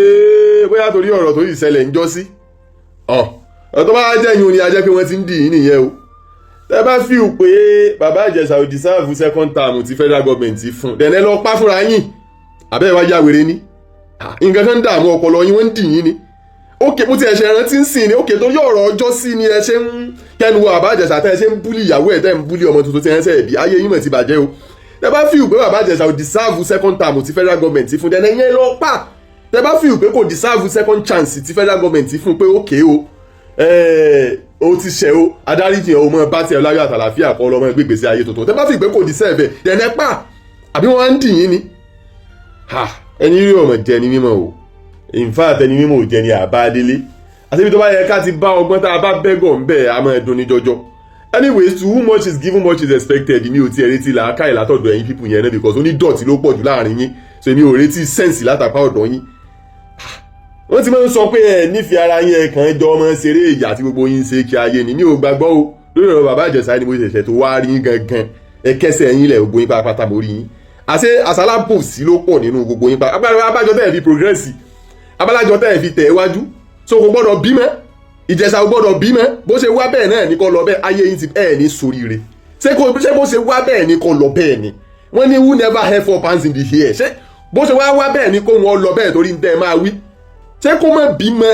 [SPEAKER 3] bóyá torí ọ̀rọ̀ tó yìí ṣẹlẹ̀ ń jọ́ sí ọ̀tọ́ bá jẹ́ yín o ní ajẹ́ pé wọ́n ti ń dì yín nìyẹn o tẹ́ bá fíù pé bàbá Ìjẹ̀ṣà ò deserve second term ti federal government fún dẹ̀nẹ́ lọ pa fúnra yín àbẹ́ẹ̀ wá ya wèrè ni nǹkan kan ń dààmú ọpọlọ yín wọ́n ń dì yín ni ok mo ti ẹ̀ṣẹ̀ rántí ń sìn ni ok torí ọ̀rọ̀ ọjọ́ sí ni ẹ ṣe ń kẹnu wo bàbá Ìjẹ̀ṣà tẹ́ ẹ ṣe ń búlì ìyàwó ẹ̀ tẹ́ ń búlì ọmọ tuntun tí ẹ ń ṣẹ̀ bí ayé yín mọ̀ ti bàjẹ́ o tẹ́ bá fíù pé bàbá Ìjẹ̀ṣà ò deserve second term ti federal government fún dẹ̀nẹ́ yẹn lọ pa tẹ́ bá fíù pé kò deserve second chance ti federal government fún pé ok o ti ṣe o adáríjì o mọ bá tiẹ̀ láyọ̀ àtàlàfíà kọ́ lọ́mọ gbégbèsè ayé tuntun tẹ́ bá fíù pé kò deserve dẹ̀nẹ́ pa àbí wọ́n á ń dì yín ni ẹni rí ọmọ jẹ ní mímọ́ o in fact ẹni mímọ́ ò jẹ ní àbádélé àti ibi tó bá yẹ ká ti bá ọgbọ́n tá a bá bẹ́gọ̀ ń bẹ̀ a máa dùn ní jọjọ anyways to whom much is given much is expected mi ò tiẹ̀ retí làákàyè látọ̀dọ̀ ẹ̀yin people yẹn náà because onídọ̀tí ló pọ̀ jù láàrin yín so èmi ò retí sense látàpá ọ̀dọ̀ yín wọ́n ti máa ń sọ pé ẹ nífẹ̀ẹ́ ara yín ẹ kàn jọ ọmọ ṣeré ìyá àti gbogbo yín ṣe kí ayé ni mi ò gbàgbọ́ o lórí ọ̀rọ̀ bàbá Ìjẹ̀ṣà ni mo ṣẹ̀ṣẹ̀ tó wá rí yín gangan ẹ kẹsẹ̀ yín lẹ̀ gbogbo yín pátápátá mo rí yín àṣẹ àṣàlábòsí ló pọ̀ nínú gbogbo yín pa abájọ tẹ́ ẹ̀ fi progress abájọ tẹ́ ẹ̀ fi tẹ̀ wájú so kò gbọ́dọ̀ bímọ Ìjẹ̀ṣà kò gbọ́dọ̀ bímọ bó ṣe wá bẹ́ẹ̀ náà ní kó lọ bẹ́ẹ̀ ayé yín ti ẹ̀ ní soríire ṣé bó ṣe wá bẹ́ẹ̀ ní kó lọ bẹ́ẹ̀ ni wọ́n ní who never held four pounds in the air ṣé bó ṣe wá bẹ́ẹ̀ ni kó wọn lọ bẹ́ẹ̀ torí ń tẹ́ ẹ máa wí ṣé kó má bímọ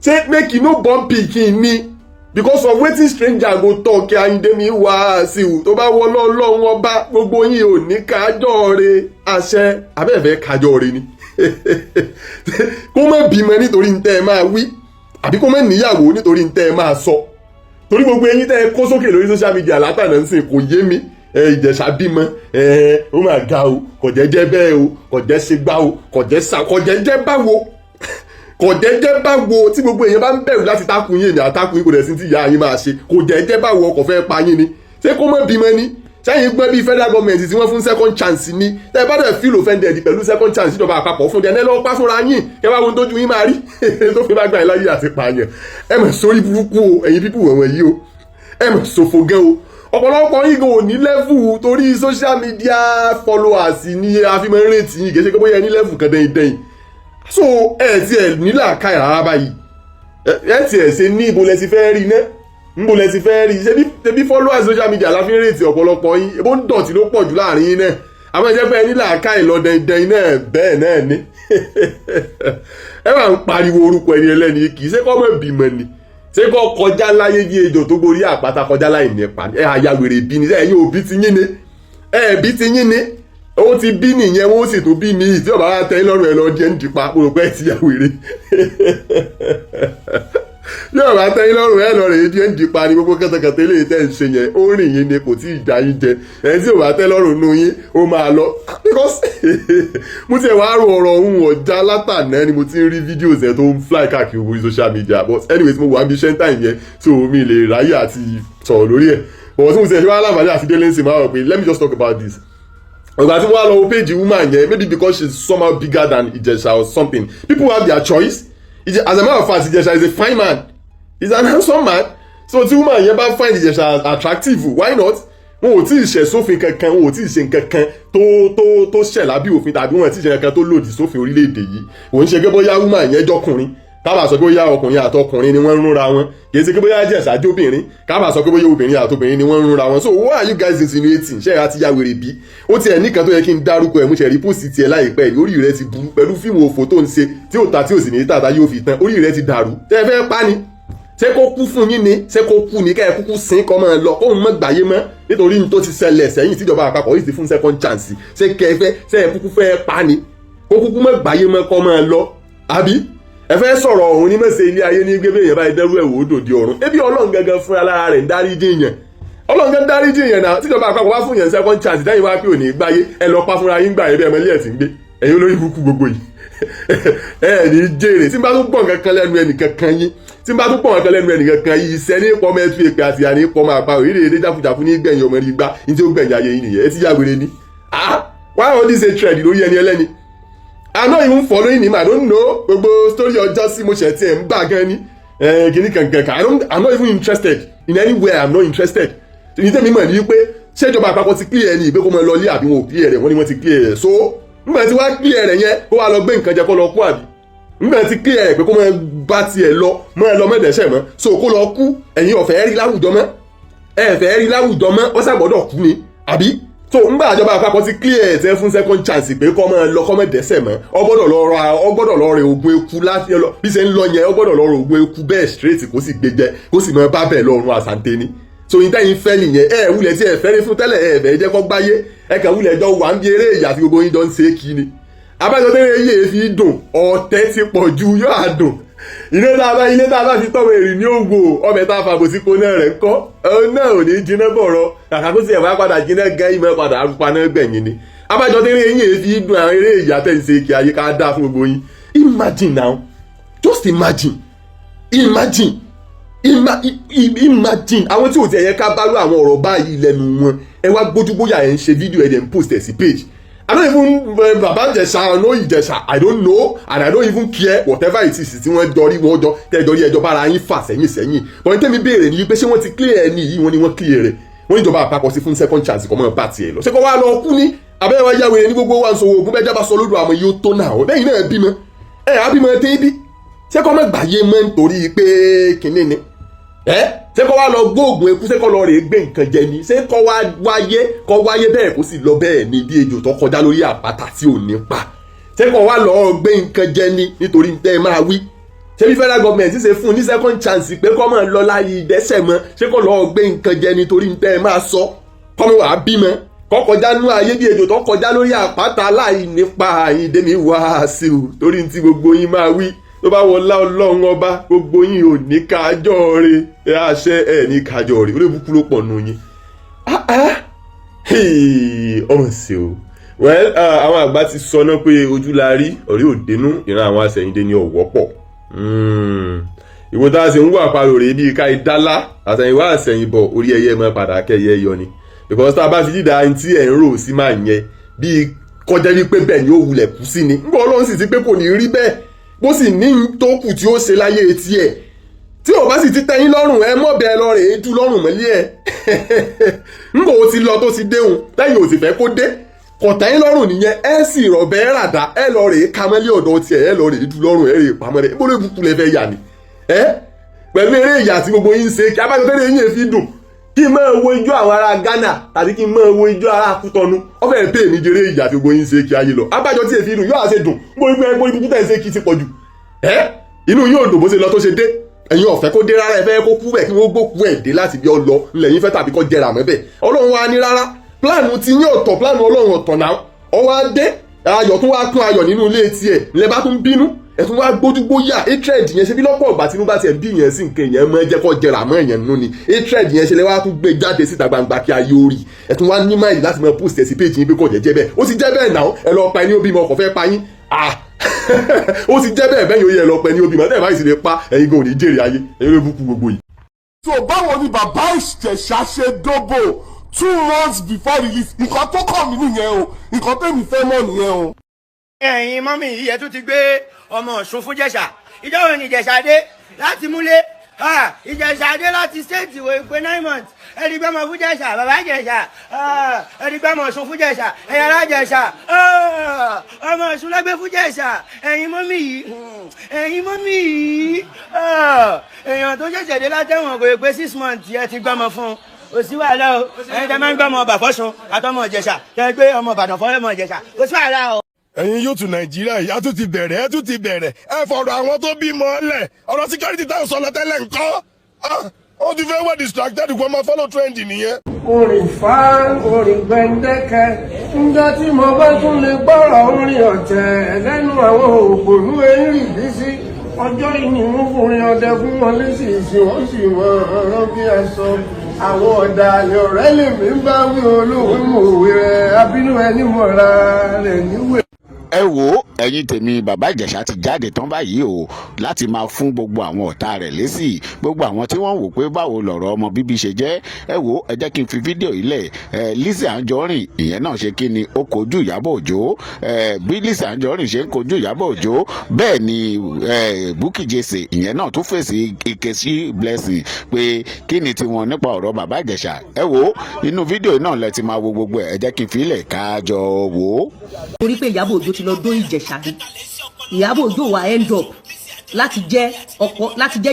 [SPEAKER 3] ṣé make you no born pikin ni because of wetin stranger go talk Ayinde mi wá sí i tó bá wọ lọ́lọ́run ọba gbogbo yín ò ní kájọ́ re àṣẹ abẹ́ẹ̀fẹ́ kájọ́ re ni kó má bímọ nítorí ń tẹ́ ẹ máa wí àbí kó má níyàwó nítorí ń tẹ́ ẹ máa sọ torí gbogbo eyín tẹ́ ẹ kó sókè lórí social media látàná ń sìn kò yé mi Ìjẹ̀ṣà bímọ ó mà ga o kò jẹ́jẹ́ bẹ́ẹ̀ o kò jẹ́ ṣe gbá o kò jẹ́ sá kò jẹ́jẹ́ báwo kò jẹ́jẹ́ báwo tí gbogbo èèyàn bá ń bẹ̀rù láti takùn yín èmi àtakùn yín kò dẹ̀ sí ti ìyá yín máa ṣe kò jẹ́jẹ́ báwo ọkọ̀ fẹ́ pa yín ni ṣé kó má bímọ ni sẹ́yìn gbọ́ bí federal government tí wọ́n fún second chance ni tẹ́ ẹ bá dẹ̀ feel offended pẹ̀lú second chance ìjọba àpapọ̀ fún ẹ lọ́ọ́ pa fúnra yín kẹ́ wá ohun tójú yín máa rí tó fi bá gbà yín láyé àti pààyàn ẹ mọ̀ sórí burúkú o ẹ̀yin pípù wọ̀nyí yìí o ẹ mọ̀ ṣòfò gan o ọ̀pọ̀lọpọ̀ yín kò ní level torí social media followers ni a fi máa ń rètí yín kì í ṣe pé bóyá ní level kan dẹ́yìn so ẹ ti ẹ̀ nílà ká ẹ̀ rárá báyìí ẹ ti ẹ̀ ṣe ní ibo lẹ ti fẹ́ rí náà níbo lẹ ti fẹ́ rí ṣebí followers social media la fi ń rètí ọ̀pọ̀lọpọ̀ yín ebó ń dọ̀tí ló pọ̀ jù láàrin yín náà àmọ́ ẹ jẹ́ pé ẹ nílà ká ẹ̀ lọ dẹ́yìn náà bẹ́ẹ̀ náà ni ẹ máa ń pariwo orúkọ ẹni ẹlẹ́ni kì í ṣe kọ́ mọ̀ bímọ ni ṣé kọ́ kọjá láyé bí ejò tó gorí àpáta kọjá láì nípa ẹ àyàwèrè bí ni ẹ̀yin òbí ti yín ni bí ti yín ni ó ti bí nìyẹn wọ́n sì tún bí mi tí ọba wa tẹ́ lọ́rùn ẹ lọ jẹ́ ń dìpa mo rò pé ẹ ti yàwèrè bí ọba tẹ́ lọ́rùn ẹ lọ rẹ̀ jẹ́ ń dìpa ni gbogbo kẹ́tẹ́kẹ́tẹ́ lè tẹ́ ń ṣe yẹn ó rìn yín ni kò tí ì já yín jẹ ẹ tí ọba tẹ́ lọ́rùn nu yín ó máa lọ because mo ti ẹ̀ wá rò ọ̀rọ̀ ohun ọ̀já látàná ni mo ti ń rí fídíòs ẹ̀ tó ń fly káàkiri orí social media but anyways mo wà bí ṣẹ́ńtà yẹn so mi lè ráyè àti sọ̀rọ̀ lórí ẹ̀ but mo ti ẹ̀ ṣe wá láǹfààní àti délé ń sìn máa rò pé let me just talk about this ọ̀gá tí wọ́n á lọ wo page woman yẹn maybe because she's somehow bigger than Ijesa or something people have their choice as a matter of fact Ijesa is a fine man he's an handsome man so tí woman yẹn bá find Ijesa attractive why not wọn ò tí ì ṣe sófin kankan wọn ò tí ì ṣe nǹkankan tó ṣẹ̀ lábí òfin tàbí wọn ò tí ì ṣe nǹkan tó lòdì sófin orílẹ̀-èdè yìí òun ṣe pé bóyá woman yẹn jọkùnrin kábà sọ pé bóyá ọkùnrin àtọkùnrin ni wọ́n ń rúnra wọn kì í ṣe pé bóyá Ìjẹ̀ṣà jóbìnrin kábà sọ pé bóyá obìnrin àtobìnrin ni wọ́n ń rúnra wọn so what are you guys insinuating ṣé ẹ ti ya wèrè bí ó tiẹ̀ nìkan tó yẹ kí n dárúkọ ẹ̀ mú ṣe rí pósì tiẹ̀ láìpẹ́ yìí orí rẹ ti burú pẹ̀lú fíìmù òfò tó ń ṣe tí ò ta tí ò sì ní tàtà yóò fi tán orí rẹ ti dàrú tẹ́ ẹ fẹ́ pa ni ṣé kó kú fún yín ni ṣé kó kú ni kẹ́ ẹ kúkú sin kọ́ máa lọ kóun mọ́ gbàyé mọ́ nítorí ní tó ti ṣẹlẹ̀ sẹ́yìn tíjọba àpapọ̀ yìí ti fún second chance ṣé kẹ́ ẹ fẹ́ ṣé ẹ kúkú fẹ́ pa ni kó kúkú mọ́ gbàyé mọ́ kọ́ máa lọ àbí ẹ fẹ́ sọ̀rọ̀ ọ̀hún ní mẹ́sẹ̀ ilé ayé ní gbébé èèyàn báyìí dẹ́rù ẹ̀wò òdòdì ọ̀run ebi ọlọ́run gangan fún alára rẹ̀ ń dáríjì yẹn ọlọ́run gangan dáríjì yẹn náà tíjọba àpapọ̀ wá fún yẹn second chance dáyìí wá pé ò ní gbáyé ẹ lọ pa fúnra yín gbà yẹn bí ẹmọ ilé ẹ̀ ti ń gbé ẹ̀yin olórí burúkú gbogbo yìí ẹ ní jèrè tí n bá tún gbọ̀n kankan lẹ́nu ẹnì kankan yín tí n bá tún gbọ̀n kankan lẹ́nu ẹnì kankan yìí iṣẹ́ ní pọ́ mẹ́tú èpè àti àní pọ́ máa pa òrìrì èdè jáfùjáfù ní gbẹ̀yìn ọmọ ìgbà ní tí ó gbẹ̀yìn ayé yìí nìyẹn ẹ ti yá wèrè ni why all this hatred lórí ẹni ẹlẹ́ni I'm not even following him I don't know gbogbo story ọjọ́ sí mo ṣẹ̀ tí ẹ̀ ń bà gan ni kìíní kankan I'm not even interested in anywhere I'm not interested ní tẹ́mi mọ̀ ní pé ṣéjọba àpapọ̀ ti clear ẹni ìgbé kó mọ lọ lé àbí wọn ò clear rẹ̀ wọ́n ní wọ́n ti clear rẹ̀ so nígbà tí wàá clear rẹ̀ yẹn kó wàá lọ gbé nǹkan jẹ kó lọ kú àbí nígbà tí clear rẹ̀ pé kó mọ bá tiẹ̀ lọ mọ ẹ lọ mẹ́dẹ̀ẹ́sẹ̀ mọ́ so kó lọ kú ẹ̀yin ọ̀fẹ́ rí láwùjọ mọ́ ẹ̀fẹ́ rí láwùjọ mọ́ ó ṣàgbọ́dọ̀ kú ni àbí so ngbà àjọba àpapọ̀ ti clear ẹ̀ tẹ́ fún second chance pé kọ́ máa lọ kọ́ mẹ́dẹ̀ẹ́sẹ̀ mọ́ ọgbọ́dọ̀ lọ rẹ oògùn eku láti bí ṣe ń lọ yẹn ọgbọ́dọ̀ lọ rẹ oògùn eku bẹ́ẹ̀ straight kó sì gbé jẹ kó sì mọ bá bẹ́ẹ̀ lọ́rùn àsànté ni so yín tẹ́yìn fẹ́ nìyẹn wúlẹ̀ tí fẹ́ rí fún tẹ́lẹ̀ fẹ́ jẹ́ kọ́ gbáyé kàn wúlẹ̀ jọ wà ń bí eré ìyá tí gbogbo yín jọ ń ṣe kí ni abájọ tẹ́lẹ̀ yé fi dùn ọ̀tẹ̀ ti pọ̀ ju yóò á dùn ilé tá a bá fi tọ́wọ́ èrì ní ògbò ọbẹ̀ tá a fàbò sí kóná rẹ̀ ń kọ́ náà ò ní jiná bọ̀rọ̀ kàkà tó sì ẹ̀ wá padà jiná gan ìmọ̀ padà arúpa náà gbẹ̀yìn ni abájọ tẹ́lẹ̀ yé fi dùn àwọn eré ìyá tẹ́ ń ṣe kí ayé ká dá fún gbogbo yín imagine now just imagine àwọn tí ò tẹ̀ yẹ ká bá lọ àwọn ọ̀rọ̀ báyìí lẹ́nu wọn ẹ wá gbójúgbóyà ẹ̀ ń ṣe fídíò ẹ̀ dẹ̀ ń post ẹ̀ sí page I don't even baba Ìjẹ̀ṣà no Ìjẹ̀ṣà I don't know and I don't even care whatever it is tí wọ́n jọrí wọ́n jọ tẹ́jọrí ẹjọ́ bára yín fà sẹ́yìn but tẹ́mi béèrè ni pé ṣé wọ́n ti clear ẹni yìí wọ́n ni wọ́n clear rẹ̀ wọ́n níjọba àpapọ̀ sí fún second chance kọ́ mọ́ bá tiẹ̀ lọ ṣé kọ́ wá lọ kú ní abẹ́rẹ́ wáyà wèrè ní gbogbo wa ń sọ̀wọ́ ògùn bẹ́ẹ̀ jábá sọ lódò àwọn yóò tó náà ọ̀ bẹ́yìn náà bímọ àbímọ tẹ́ bí ṣé kọ́ mọ́ gbàyé mọ́ nítorí pé kínní ni ṣé kọ́ wá lọ gbóògùn eku ṣé kọ́ lọ rè é gbé nǹkan jẹ ni ṣé kọ́ wáyé bẹ́ẹ̀ kó sì lọ bẹ́ẹ̀ ni bí ejò tó kọjá lórí àpáta tí ò ní pa ṣé kọ́ wá lọ gbé nǹkan jẹ ni nítorí tẹ́ ẹ máa wí ṣé bí federal government ṣe fún un ní second chance pé kọ́ máa lọ láyé ìdẹ́sẹ̀ mọ́ ṣé kọ́ lọ gbé nǹkan jẹ nítorí tẹ́ ẹ máa sọ kọ́ mọ́ wàá bímọ kọ́ kọjá nú ayé bí ejò tó kọjá lórí àpáta láì nípa àyíndémi wá sí o torí tí gbogbo yín máa wí tó bá wọlá ọlọ́run ọba gbogbo yín ò ní kájọ́ rẹ̀ àṣẹ ẹ̀ ní kájọ́ rẹ̀ olóòbùkú ló pọ̀ nù yín ọmọ sí o well àwọn àgbà ti sọ náà pé ojú la rí ọ̀rẹ́ òdenu ìran àwọn àṣẹyìndé ní ọ̀wọ́ pọ̀ ìwọ tá a ṣe ń wà parò rèé bíi ká ìdálá àṣẹyìnwá àṣẹyìnbọ̀ orí ẹyẹ mọ́ padà kẹyẹ yọ ni because tá a bá fi dídá ẹni tí ẹ̀ ń rò sí máa yẹn bíi kọjá wípé bẹ́ẹ̀ ni ó wulẹ̀ kú sí ni nígbà ọlọ́run sì ti pé kò ní rí bẹ́ẹ̀ bó sì ní tó kù tí ó ṣe láyé etí ẹ̀ tí ò bá sì ti tẹ́yìn lọ́rùn ẹ mọ́ bẹ́ẹ̀ lọ rèé dú lọ́rùn mọ́lẹ́ ẹ̀ nígbà ó ti lọ tó ti déhùn tẹ́yìn ò sì fẹ́ kó dé kò tẹ́yìn lọ́rùn nìyẹn ẹ sì rọ̀bẹ́ ràdá ẹ lọ rèé kamẹ́lẹ́ ọ̀dọ̀ tiẹ̀ ẹ lọ rèé dú lọ́rùn ẹ rèé pamọ́ rẹ̀ bó lè bukú lẹ fẹ́ yà ni pẹ̀lú eré ìyà tí gbogbo yín ṣe kí abájọ tẹ́lẹ̀ yín fi dùn kí n máa wo ijó àwọn ará Ghana tàbí kí n máa wo ijó ará Kútọ́nù ó fẹ́ẹ̀ pè mí jèrè ìyà tí gbogbo yín ṣe kí ayé lọ abájọ tí èfi dùn yóò àṣẹ dùn bó ibi tẹ̀ ń ṣe kí ti pọ̀ jù inú yóò dùn bó ṣe lọ tó ṣe dé ẹ̀yin ọ̀fẹ́ kó dé rárá ẹ fẹ́ kó kú bẹ̀ kí wọ́n gbókú ẹ̀ dé láti bí ọ lọ lẹ́yìn fẹ́ tàbí kó jẹrà mẹ́bẹ̀ Ọlọ́run wa ní rárá pláànù ti yín ọ̀tọ̀ pláànù Ọlọ́run ọ̀tọ̀ náà ọwọ́ á dé ayọ̀ tó wá kún ayọ̀ nínú ilé tiẹ̀ lẹ bá tún bínú ẹ̀tún wá gbójúgbóyà hatred yẹn ṣe bí lọ́pọ̀ ọ̀gbà tí inú bá tiẹ̀ bí yẹn sí nǹkan yẹn mọ́ ẹjẹ́ kọ́ jẹrà mọ́ ẹ̀yẹn nínú ni hatred yẹn ṣe lè wá tún gbé jáde síta gbangba kí ayé orí ẹ̀tún wá ní máìlì láti mọ post ẹ̀ sí péjì yín pé kò jẹ́ bẹ́ẹ̀ ó ti jẹ́ bẹ́ẹ̀ náà ẹ lọ pa ẹni òbí mọ ọkọ̀ fẹ́ pa yín ó ti jẹ́ bẹ́ẹ̀ bẹ́ẹ̀ yóò yẹ lọ pa ẹni òbí mọ ẹ̀ báyìí sì lè pa ẹ̀yin gan ò ní jèrè ayé ẹ̀yin ló bukú gbogbo yìí.
[SPEAKER 4] so báwo ni bàbá Ìjẹ̀ṣà ṣe dóbò 2 months before release nǹkan tó kàn mí nìyẹn o nǹkan tẹ́mi fẹ́ mọ̀ nìyẹn o.
[SPEAKER 5] ẹ̀yin mọ́mí yìí ẹ tún ti gbé ọmọ Ọ̀ṣun fún Ìjẹ̀ṣà ìjọ wo ni Ìjẹ̀ṣà dé láti múlé Ìjẹ̀ṣà dé láti stéètì wo ìpè 9 months ẹ̀rí gbọ́mọ fún Ìjẹ̀ṣà bàbá Ìjẹ̀ṣà ẹ̀rí gbọ́mọ Ọ̀ṣun fún Ìjẹ̀ṣà ẹ̀yà ará Ìjẹ̀ṣà ọmọ Ọ̀ṣun lọ́gbẹ́ fún Ìjẹ̀ṣà ẹ̀yin mọ́mí yìí èèyàn tó ṣẹ̀ṣẹ̀ dé látẹ̀wọ̀n kò pé 6 months ẹ ti gbọ́mọ fún kò sí wàhálà o ẹ̀yin tẹ́ máa ń gbọ́mọ ọba fọ́ṣun àtọmọ Ìjẹ̀ṣà tẹ́ gbé ọmọ Ìbàdàn fọ́lẹ́mọ Ìjẹ̀ṣà kò sí wàhálà o.
[SPEAKER 4] ẹ̀yin yóò tún Nàìjíríà yìí á tún ti bẹ̀rẹ̀ ẹ fọ̀rọ̀ àwọn tó bímọ lẹ̀ ọ̀rọ̀ security táwọn sọ lọ tẹ́lẹ̀ ńkọ́ ó ti fẹ́ wẹ́ distracted kó máa follow trend nìyẹn.
[SPEAKER 6] orin fa orin gbẹ̀ndẹ́kẹ́ níjọ́ tí mo bá tún lè gbọ́rọ̀ orin ọ̀tẹ̀ lẹ́nu àwọn òpònú erin ìdísí ọjọ́ ìnìmú fúnrin ọdẹ fún wọn lẹ́sìsì wọ́n sì mọ ọ̀rọ̀ bí aṣọ àwọn ọ̀dàlẹ̀ ọ̀rẹ́ lèmi ń bá wí olóhùn mòwe rẹ̀ abínú ẹni mọ̀ra rẹ̀ níwèé.
[SPEAKER 2] ẹ wo ẹ̀yin tèmi bàbá Ìjẹ̀ṣà ti jáde tán báyìí o láti máa fún gbogbo àwọn ọ̀tá rẹ̀ lésì gbogbo àwọn tí wọ́n wò pé báwo lọ̀rọ̀ ọmọ bíbí ṣe jẹ́ ẹ wo ẹ jẹ́ kí n fi fídíò yìí lẹ̀ Lizzy Anjorin ìyẹn náà ṣe kí ni ó kojú Ìyábọ̀ Òjó bí Lizzy Anjorin ṣe ń kojú Ìyábọ̀ Òjó bẹ́ẹ̀ ni Bukky Jesse ìyẹn náà tún fèsì Ikechi Blessing pé kí ni tiwọn nípa ọ̀rọ̀ bàbá Ìjẹ̀ṣà ẹ wo inú fídíò náà lẹ ti máa wo gbogbo ẹ jẹ́ kí n fi lẹ̀ kájọ wò ó.
[SPEAKER 1] torí pé Ìyábọ̀ Òjó ti lọ dó Ìjẹ̀ṣà rí Ìyábọ̀ Òjó wà end up láti jẹ́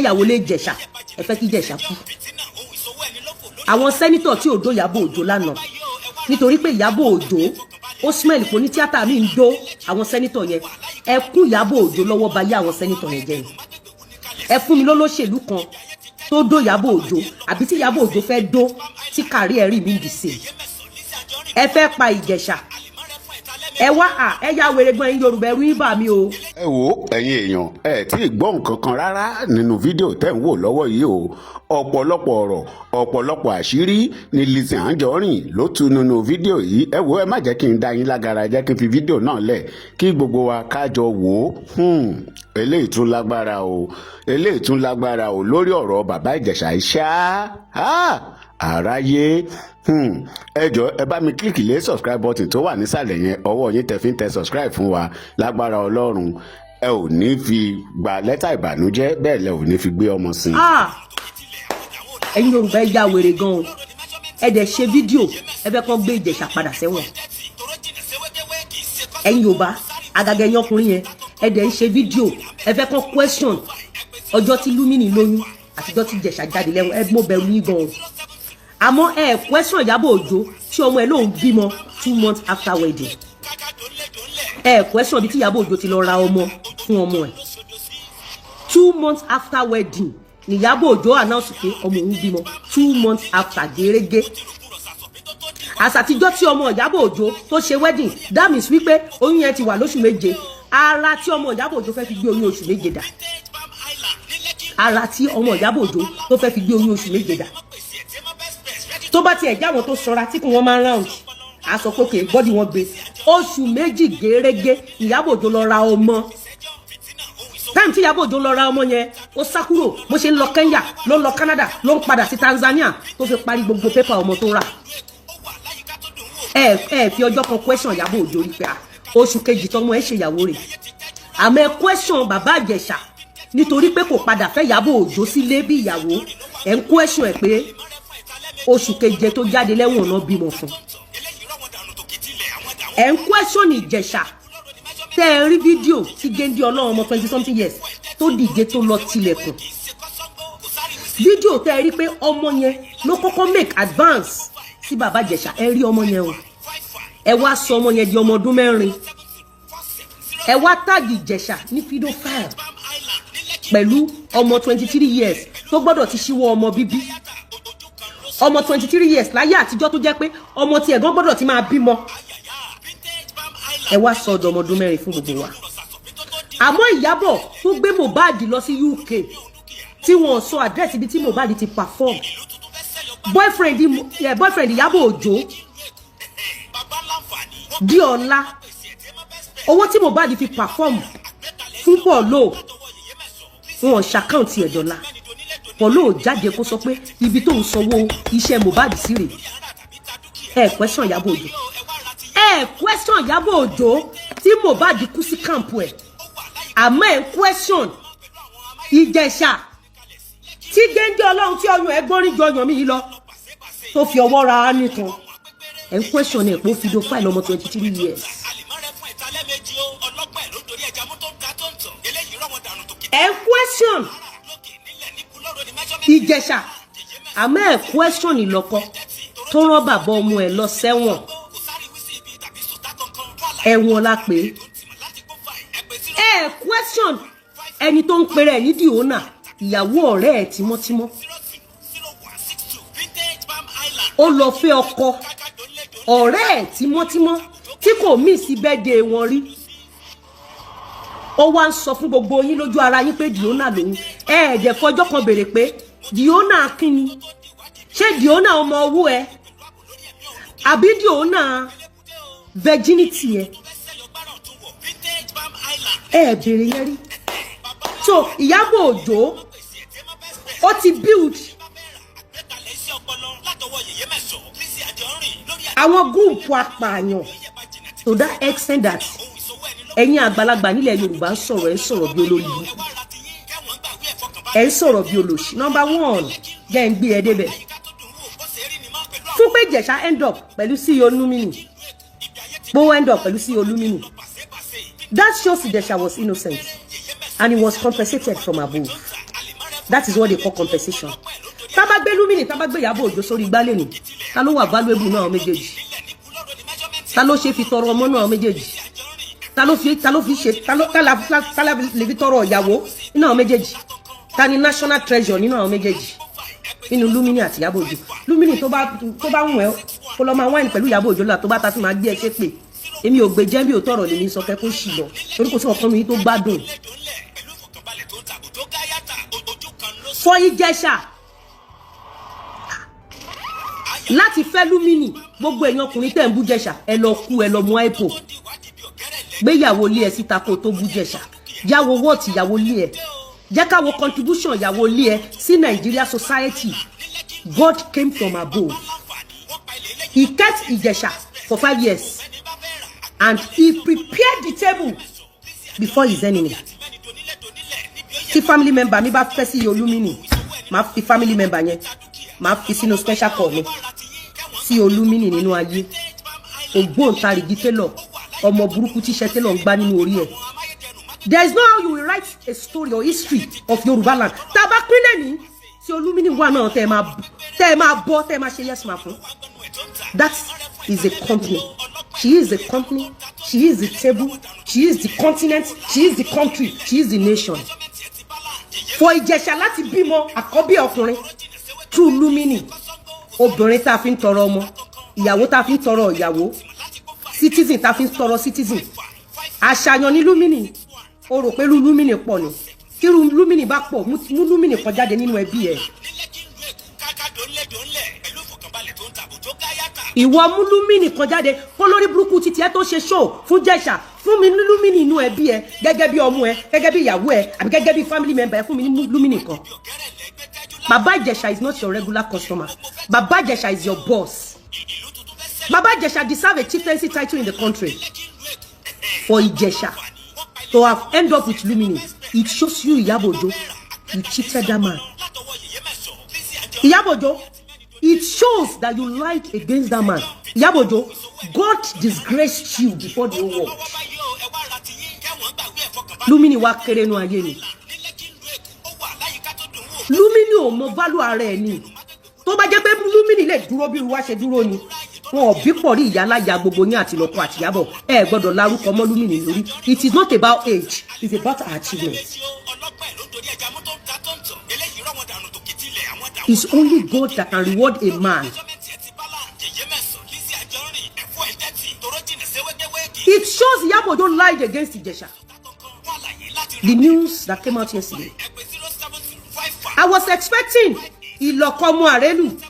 [SPEAKER 1] ìyàwó lé Ìjẹ̀ṣà ẹ fẹ́ kí Ìjẹ̀ṣà kú. àwọn sẹ́nítọ̀ tí ò dó Ìyábọ̀ Òjó lánàá nítorí pé Ìyábọ̀ Òjó ó smell pé ní tíátà mi ń dó àwọn sẹ́nítọ̀ yẹn ẹ kún Ìyábọ̀ Òjó lọ́wọ́ bá yé àwọn sẹ́nítọ̀ yẹn jẹ́ ẹ fún mi lólóṣèlú kan tó dó Ìyábọ̀ Òjó àbí tí Ìyábọ̀ Òjó fẹ́ dó tí kárí ẹ̀rí mi dì sí ẹ fẹ́ pa Ìjẹ̀ṣà ẹ wá ẹ ya wèrè gan ẹ̀yin Yorùbá ẹrú ibà mi o.
[SPEAKER 2] ẹ wo ẹ̀yin èèyàn ẹ tí ì gbọ́ nǹkan kan rárá nínú fídíò tẹ́ ń wò lọ́wọ́ yìí o ọ̀pọ̀lọpọ̀ ọ̀rọ̀ ọ̀pọ̀lọpọ̀ àṣírí ni Lizzy Anjorin ló tú nínú fídíò yìí ẹ wo ẹ má jẹ́ kí n dá yín lágara jẹ́ kí n fi fídíò náà lẹ̀ kí gbogbo wa kájọ wò ó eléyìí tún lágbára o lórí ọ̀rọ̀ bàbá Ìjẹ̀ṣà ìṣá àráyé ẹ jọ̀ọ́ ẹ bá mi kílìkì lé subscribe button tó wà nísàlẹ̀ yẹn ọwọ́ yín tẹ́ fi ń tẹ subscribe fún wa lágbára Ọlọ́run ẹ ò ní fi gba lẹ́tà ìbànújẹ́ bẹ́ẹ̀ lẹ ò ní fi gbé ọmọ sí.
[SPEAKER 1] ẹ̀yin Yorùbá ẹ ya wèrè gan o ẹ dẹ̀ ṣe fídíò ẹ fẹ́ kọ́ gbé Ìjẹ̀ṣà padà sẹ́wọ̀n
[SPEAKER 7] ẹ̀yin Yorùbá àgàgà ẹ̀yin ọkùnrin yẹn ẹ dẹ̀ ń ṣe fídíò ẹ fẹ́ kàn question ọjọ́ tí Lumini lóyún àtijọ́ tí Ìjẹ̀ṣà jáde lẹ́wọ̀n ẹ mọ̀ bẹ̀rù yín gan-an àmọ́ ẹ question Ìyábọ̀ Òjó tí ọmọ ẹ lóun bímọ 2 months after wedding ẹ question bí tí Ìyábọ̀ Òjó ti lọ ra ọmọ fún ọmọ ẹ 2 months after wedding ni Ìyábọ̀ Òjó announce pé ọmọ òun bímọ 2 months after gẹ́rẹ́gẹ́ àsàtijọ́ tí ọmọ Ìyábọ̀ Òjó tó ṣe wedding that means wípé oyún yẹn ti wà lóṣù méje ara tí ọmọ Ìyábọ̀ Òjó fẹ́ fi gbé oyún oṣù méje dà ara tí ọmọ Ìyábọ̀ Òjó tó fẹ́ fi gbé oyún oṣù méje dà tó bá tiẹ̀ jáwọn tó sọra tí kò wọ́n máa ń round aṣọ kókè bọ́dì wọn gbé oṣù méjì gẹ́rẹ́gẹ́ Ìyábọ̀ Òjó lọ ra ọmọ táìmù tí Ìyábọ̀ Òjó lọ ra ọmọ yẹn ó sá kúrò bó ṣe ń lọ Kenya ló ń lọ Canada ló ń padà sí Tanzania tó fi parí gbogbo pépà ọmọ tó rà ẹ fi ọjọ́ kan question Ìyábọ̀ Òjó rí pé oṣù kejì tọmọ ẹ ṣèyàwó rẹ̀ àmọ́ ẹ question bàbá Ìjẹ̀ṣà nítorí pé kò padà fẹ́ Ìyábọ̀ Òjó sílé bí ìyàwó ẹ ń question ẹ pé oṣù keje tó jáde lẹ́wọ̀n náà bímọ fún ẹ ń question Ìjẹ̀ṣà tẹ́ ẹ rí fídíò tí Géńdé Ọlọ́run ọmọ 20 something years tó dìde tó lọ tilẹ̀kùn fídíò tẹ́ ẹ rí pé ọmọ yẹn ló kọ́kọ́ make advance sí bàbá Ìjẹ̀ṣà ẹ rí ọmọ yẹn o ẹ wá sọ ọmọ yẹn di ọmọ ọdún 4 ẹ wá tàgì Ìjẹ̀ṣà ní pedophile pẹ̀lú ọmọ 23 years tó gbọ́dọ̀ ti ṣíwọ́ ọmọ bíbí ọmọ 23 years láyé àtijọ́ tó jẹ́ pé ọmọ tí ẹ̀gbọ́n gbọ́dọ̀ ti máa bímọ ẹ wá sọ ọ̀dọ̀ ọmọ ọdún 4 fún gbogbo wa àmọ́ Ìyábọ̀ tó gbé Mohbad lọ sí UK tí wọ́n sọ àdírẹ́sì ibi tí Mohbad ti perform boyfriend Ìyábọ̀ Òjó di ọ̀la owó tí Mohbad fi perform fún Pọ̀lọ́ wọn ṣàkáùntì ẹ̀dọ́là Pọ̀lọ́ jáde kó sọ pé ibi tó ń sanwó iṣẹ́ Mohbad sí rè ẹ question Ìyábọ̀ Òjó ẹ question Ìyábọ̀ Òjó tí Mohbad kú sí camp ẹ̀ àmọ́ ẹ question Ìjẹ̀ṣà tí Géńdé Ọlọ́run tí ọyàn ẹ gbórí jọyàn mi yìí lọ tó fi ọwọ́ ra nìkan ẹ ń question ẹ̀ pé ó fi do file ọmọ 23 years ẹ ń question Ìjẹ̀ṣà àmọ́ ẹ question Ìlọ́kọ tó rán bàbá ọmọ ẹ lọ sẹ́wọ̀n ẹ̀wọ̀n la pé ẹ question ẹni tó ń pèrè ní Diona ìyàwó ọ̀rẹ́ ẹ̀ tímọ́tímọ́ ó lọ fẹ́ ọkọ ọ̀rẹ́ ẹ̀ tímọ́tímọ́ tí kò mí sí birthday wọn rí ó wá ń sọ fún gbogbo yín lójú ara yín pé Diona lòun ẹ̀ẹ́dẹ̀ fọjọ́ kan béèrè pé Diona kíni ṣé Diona ọmọ owó ẹ àbí Diona virginity ẹ béèrè yẹn rí so Ìyábọ̀ Òjó ó ti build àwọn gúùpù apààyàn to that extent that ẹ̀yin àgbàlagbà nílẹ̀ Yorùbá ń sọ̀rọ̀ bí olórí ẹ̀ ń sọ̀rọ̀ bí olòṣì. Number 1 jẹ́ ń gbé ẹ débẹ̀ fún pé Ìjẹ̀ṣà end up pẹ̀lú CEO Lumini gbówó end up pẹ̀lú CEO Lumini that shows Ìjẹ̀ṣà was innocent and he was compensated from above. That is what they call compensation. Tá bá gbé Lumini tá bá gbé Ìyábọ̀ Òjó sórí igbálẹ̀ ni ta ló wà valuable náà méjèèjì ta ló ṣe fi tọrọ ọmọ náà méjèèjì ta ló fi ṣe ta lè fi tọrọ ìyàwó nínú àwọn méjèèjì ta ni national treasure nínú àwọn méjèèjì nínú Lumini àti Ìyábọ̀ Òjó. Lumini tó bá wùn ẹ́ kó lọ máa wáìnì pẹ̀lú Ìyábọ̀ Òjó là tó bá ta fi máa gbé ẹ ṣe pé èmi ò gbé jẹ́ bí ò tọrọ lèmi sọ kẹ́kọ̀ọ́ sì lọ torí kò sí ọkàn mi tó gbádùn. fọ Ìjẹ̀ṣà láti fẹ́ Lumini gbogbo èèyàn ọkùnrin tẹ̀ ń bú Ìjẹ̀ṣà ẹ lọ kú ẹ lọ mú àìpò gbéyàwó lé ẹ síta kó tó bú Ìjẹ̀ṣà yàwó wọ́ọ̀tì ìyàwó lé ẹ jẹ́ káwọ́ contribution ìyàwó lé ẹ sí Nigeria society. God came from above. He kept Ijesa for 5 years and he prepared the table before his enemy. Tí family member mi bá fẹ́ sí Olúmini, máa fi family member yẹn, máa fi sínú special call mi sí Olúmini nínú ayé. Ògbóǹtarìgì tailor ọmọ burúkú tí ṣẹtẹ lọ ń gbá nínú orí ẹ. There is no how you will write a story or history of Yoruba land. Tá bá pín lẹ́ni tí Olúmíní wà náà tẹ́ máa bọ́ tẹ́ máa ṣe yes ma fún. That is a company. She is a company. She is the table. She is the continent. She is the country. She is the nation. For Ìjẹ̀ṣà láti bímọ àkọ́bí ọkùnrin through Olúmíní. Obìnrin tá fi ń tọrọ ọmọ, ìyàwó tá fi ń tọrọ ìyàwó, citizen tá fi ń tọrọ citizen. Àṣàyàn ní Olúmíní. O rò pé Olúmíní pọ̀ ni. Tí Olúmíní bá pọ̀, mú Olúmíní kan jáde nínú ẹbí ẹ̀. Ìwọ mú Olúmíní kan jáde kó lórí burúkú títí ẹ tó ṣe show fún Ìjẹ̀ṣà fún mi ní Olúmíní inú ẹbí ẹ gẹ́gẹ́ bí ọmọ ẹ gẹ́gẹ́ bí ìyàwó ẹ àbí gẹ́gẹ́ bí family member ẹ fún mi ní Olúmíní kan. Baba Ìjẹ̀ṣà is not your regular customer. Baba Ìjẹ̀ṣà is your boss. Baba Ìjẹ̀ṣà deserve a chieftaincy title in the country. For Ìjẹ̀ṣà to have end up with Olúmíní, it shows you Iyabo Ojo, you cheated that man. Iyabo Ojo, it shows that you lied against that man. Iyabo Ojo, God disgraced you before the whole world. Olúmíní wá kéré nú ayé ni. Olúmíní ò mọ value ara ẹ̀ ni. Tó bá jẹ́ pé Olúmíní lè dúró bí wá ṣe dúró ni. Wọn ò bí pọ̀ rí ìyá láyà gbogbo yín àti lọ́kọ àti Ìyábọ̀. Ẹ gbọ́dọ̀ lárúkọ mọ́ Olúmíní lórí. It is not about age. It's about her achievement. It's only God that can reward a man. It shows Iyabo Ojo lied against Ìjẹ̀ṣà. The news that came out yesterday. I was expecting Ilokomo Arelu.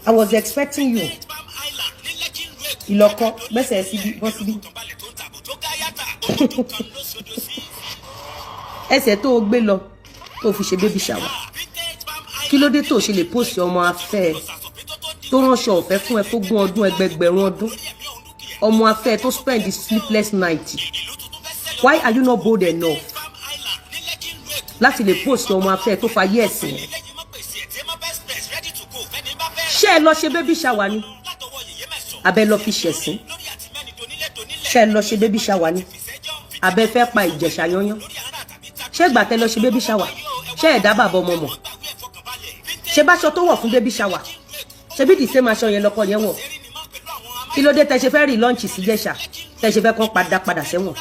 [SPEAKER 7] I was expecting you. Iloko, bese sibi, bosibi. Ese tó gbé lọ tó fi ṣe baby shower. Kí ló dé tó ṣe lè post ọmọ afẹ́ tó ránṣọ ọ̀fẹ́ fún ẹ fógún ọdún ẹgbẹgbẹ̀rún ọdún. Ọmọ afẹ́ tó spend the sleepless night. Why are you not bold enough láti lè post ọmọ afẹ́ tó fa yes ẹ? Ṣé ẹ lọ ṣe baby shower ni? Abẹ́ lọ fi ṣẹ̀sín. Ṣé ẹ lọ ṣe baby shower ni? Abẹ́ fẹ́ pa Ìjẹ̀ṣà yanyan. Ṣé gbà tẹ́ lọ ṣe baby shower? Ṣé ẹ dá bàbá ọmọ mọ̀? Ṣé báṣọ tó wọ̀ fún baby shower? Ṣé bí the same aṣọ yẹn lọ́kọ yẹn wọ̀? Kí ló dé tẹ́ ṣe fẹ́ rí lunch sí Ìjẹ̀ṣà? Tẹ́ ṣe fẹ́ kàn padà sẹ́wọ̀n.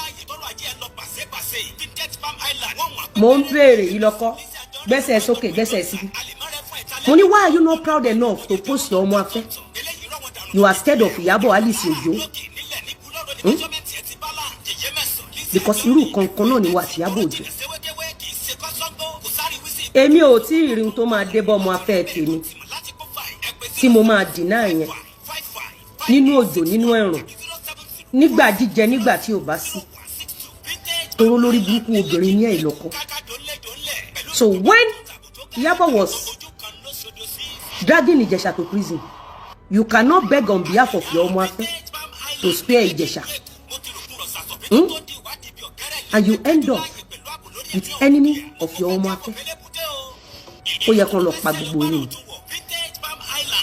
[SPEAKER 7] Mo ń béèrè Ìlọ́kọ, gbẹ́sẹ̀ sókè, gbẹ́sẹ̀ síbí. Mo ní, why are you not proud enough to post your ọmọ afẹ́? You are scared of Iyabo Alice Ojo. Because irú kankan náà ni wà tí Iyabo Ojo. Èmi ò tí ì rí ohun tó máa dé bọ́ ọmọ afẹ́ tèmi tí mo máa dìná yẹn nínú òjò nínú ẹ̀rùn nígbà jíjẹ nígbà tí ò bá sí toró lórí burúkú obìnrin ní Ìlọ́kọ. So when Iyabo was dragging Ìjẹ̀ṣà to prison, you cannot beg on behalf of your ọmọ afẹ́ to spare Ìjẹ̀ṣà. And you end up with enemy of your ọmọ afẹ́. Ó yẹ kán lọ pa gbogbo yín.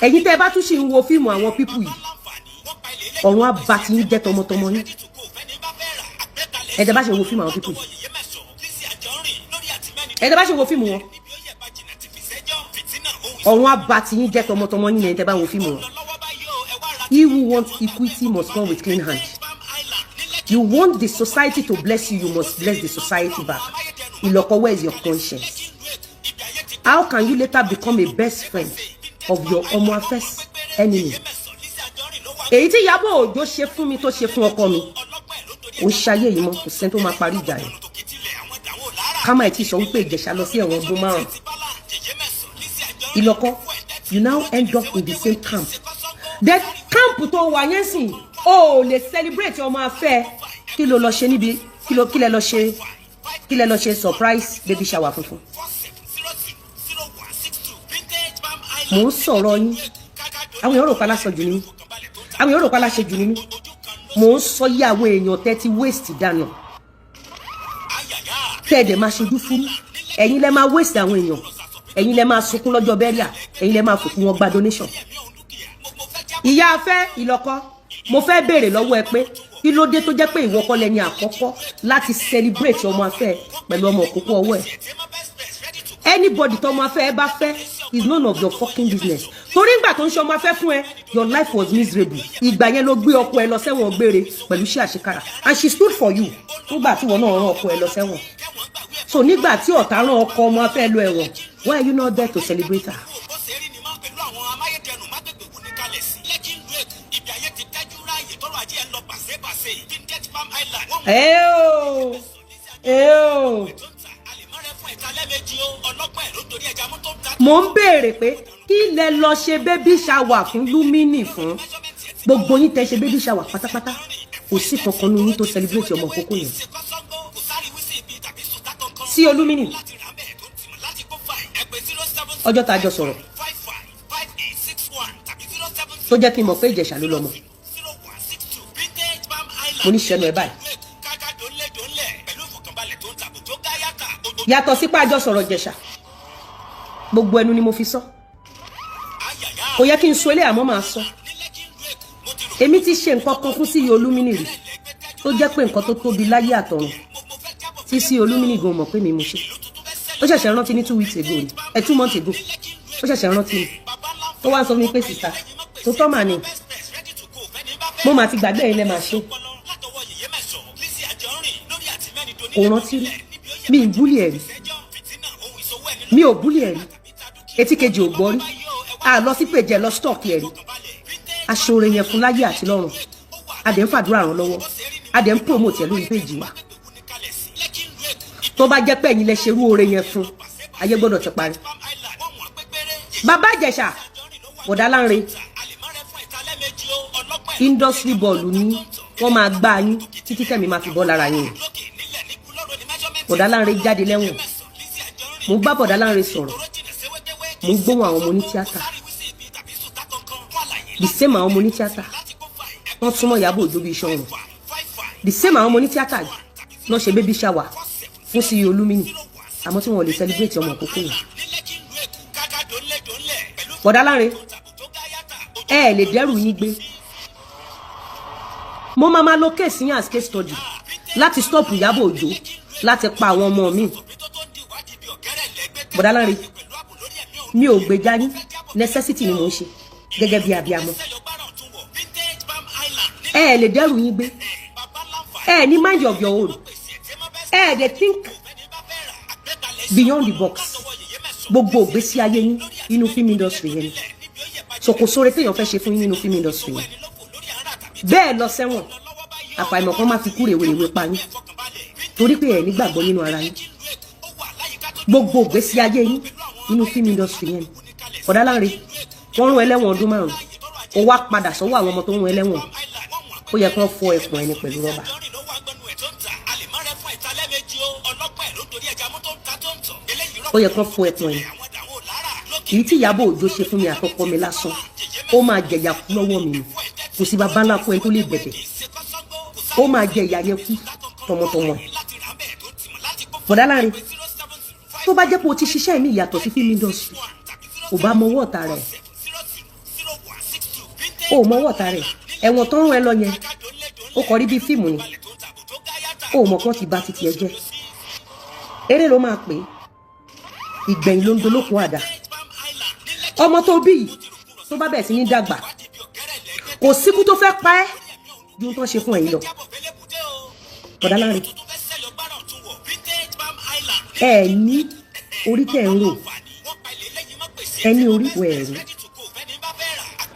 [SPEAKER 7] Ẹ̀yin tẹ́ bá tún ṣì ń wo fíìmù àwọn pípù yìí, ọ̀run á bá ti ń jẹ́ tọmọtọmọ yín. Ẹ̀dẹ̀ bá ṣe wo fíìmù àwọn pípù yìí. Ẹ̀dẹ̀ bá ṣe wo fíìmù wọn. Ọ̀run á bá ti ń jẹ́ tọmọtọmọ yín ẹ̀yin tẹ́ bá wo fíìmù wọn. He who wants equity must come with clean hands. You want the society to bless you, you must bless the society back. Ìlọ́kọ, where is your conscience? How can you later become a best friend of your ọmọ afẹ́'s enemy? Èyí tí Iyabo Ojo ṣe fún mi tó ṣe fún ọkọ mi, ó ṣayé yìí mọ́, kò sẹ́ni tó máa parí ìjà yẹn. Ká má ti sọ wípé Ìjẹ̀ṣà lọ sí ẹ̀wọ̀n ọdún 5. Ìlọ́kọ, you now end up in the same camp. The camp tó wà yẹn sìn, ó lè celebrate ọmọ afẹ́. Kí ló lọ ṣe níbi? Kí lẹ lọ ṣe surprise baby shower funfun? Mo ń sọ̀rọ̀ yín. Àwọn èèyàn rò pa láṣọ jù ní mí. Àwọn èèyàn rò pa láṣẹ jù ní mí. Mo ń sọ yí àwọn èèyàn tẹ́ ti waste dànù. Tẹ́ẹ̀dẹ̀ máa ṣojú fún. Ẹ̀yin lẹ máa waste àwọn èèyàn. Ẹ̀yin lẹ máa sunkún lọ́jọ́ bẹ́ríà. Ẹ̀yin lẹ máa fòkún wọn gba donation. Ìyá afẹ́ Ìlọ́kọ, mo fẹ́ béèrè lọ́wọ́ ẹ pé kí ló dé tó jẹ́ pé ìwọ kọ́ lẹni àkọ́kọ́ láti celebrate ọmọ afẹ́ pẹ̀lú ọmọ òkúkú ọwọ́ ẹ̀. Anybody tó ọmọ afẹ́ ẹ bá fẹ́ is none of your fucking business. Torí ìgbà tó ń ṣe ọmọ afẹ́ fún ẹ, your life was miserable. Ìgbà yẹn ló gbé ọkọ ẹ lọ sẹ́wọ̀n gbére pẹ̀lú iṣẹ́ àṣekára, and she stood for you. Nígbà tí ìwọ náà rán ọkọ ẹ lọ sẹ́wọ̀n. So nígbà tí ọ̀tá rán ọkọ ọmọ afẹ́ lọ ẹ̀wọ̀n, why are you not there to celebrate her? Mo ń béèrè pé kí lẹ lọ ṣe baby shower fún Lumini fún gbogbo yín tẹ́ ṣe baby shower pátápátá kò sí kankan nu yín tó celebrate ọmọ kókó yẹn sí Olúmínì ọjọ́ tá a jọ sọ̀rọ̀ tó jẹ́ kí n mọ̀ pé Ìjẹ̀ṣà ló lọ́mọ mo ní ṣẹnu ẹ báyìí yàtọ̀ sípò àjọ sọ̀rọ̀ Ìjẹ̀ṣà gbogbo ẹnu ni mo fi sọ kò yẹ kí n sọ ilé àmọ́ máa sọ èmi ti ṣe nǹkan kan fún sí Olúmínì rí tó jẹ́ pé nǹkan tó tóbi láyé àtọ̀run tí sí Olúmínì gan mọ̀ pé mi mo ṣe ó ṣẹ̀ṣẹ̀ rántí ní 2 weeks ago ni 2 months ago ó ṣẹ̀ṣẹ̀ rántí mi tó wá sọ fún mi pé sísá tó tọ́ mà ní mo mà ti gbàgbé ilẹ̀ máa ṣe kò rántí rí mi ì búlì ẹ̀ rí mi ò búlì ẹ̀ rí etí kejì ò gbọ́ rí a lọ sí pèjẹ lọ stock ẹ̀ rí aṣọre yẹn fún láyé àti lọ́run a dẹ̀ ń fàdúrà ràn lọ́wọ́ a dẹ̀ ń promote ẹ̀ lórí péjì wa tó bá jẹ́ pé ẹ̀yin lẹ ṣerú oore yẹn fún ayé gbọ́dọ̀ ti parí bàbá Ìjẹ̀ṣà bọ̀dá Lánre industry ball ní wọ́n máa gbá yín títí tẹ̀mí máa fi bọ́ lára yín bọ̀dá Lánre jáde lẹ́wọ̀n mo bá bọ̀dá Lánre sọ̀rọ̀ mo gbóhùn àwọn ọmọ onítíátà the same àwọn ọmọ onítíátà wọ́n súnmọ́ Ìyábọ̀ Òjó bí iṣan ọ̀run the same àwọn ọmọ onítíátà náà ṣe baby shower fún sí Olúmínì àmọ́ tí wọ́n lè celebrate ọmọ àkókò yẹn bọ̀dá Lánre ẹ lè dẹ́rù yín gbé mo máa lo case yín as case study láti stop Ìyábọ̀ Òjó láti pa àwọn ọmọ mi bọ̀dá Lánre mi ò gbèjà yín necessity ni mò ń ṣe gẹ́gẹ́ bí abiyamọ ẹ lè dẹ́rù yín gbé ẹ ní mind of your own ẹ dey think beyond the box gbogbo ògbésí ayé yín nínú film industry yẹn ni so kò sóore téèyàn fẹ́ ṣe fún yín nínú film industry yẹn bẹ́ẹ̀ lọ sẹ́wọ̀n àfàìmọ̀ kan má fi kú rèwerèwe pa yín torí pé ẹ nígbàgbọ́ nínú ara yín gbogbo ògbésí ayé yín nínú film industry yẹn ni bọ̀dá Lánre wọ́n rún ẹlẹ́wọ̀n ọdún 5 ó wá padà sọ́wọ́ àwọn ọmọ tó ń rún ẹlẹ́wọ̀n ó yẹ kí wọ́n fọ ẹkùn ẹni pẹ̀lú rọ́bà ó yẹ kí wọ́n fọ ẹkùn ẹni èyí tí Ìyábọ̀ Òjó ṣe fún mi àkọ́kọ́ mi lásán ó máa jẹ ìyà kú lọ́wọ́ mi ni kò sí bàbá ńlá fún ẹni tó lè bẹ̀bẹ̀ ó máa jẹ ìyà yẹn kú tọmọtọmọ ẹ̀ bọ̀dá Lánre tó bá jẹ́ pé o ti ṣiṣẹ́ mi ìyàtọ̀ sí film industry ò bá mọ ọwọ́ ọ̀tá rẹ̀ ó mọ ọwọ́ ọ̀tá rẹ̀ ẹ̀wọ̀n tó ń rún ẹ lọ yẹn ó kọ rí bí fíìmù ni ó mọ̀ kán ti bà títí ẹ jẹ́ eré ló máa pè é ìgbẹ̀yìn ló ń dolóko àdá ọmọ tó bí yìí tó bá bẹ̀rẹ̀ sí ní dàgbà kò síkú tó fẹ́ pa ẹ́ ju ohun tó ṣe fún ẹ̀yin lọ bọ̀dá Lánre ẹ ní orí tẹ̀ ń rò ẹ ní orí ìwẹ̀ ẹ̀rí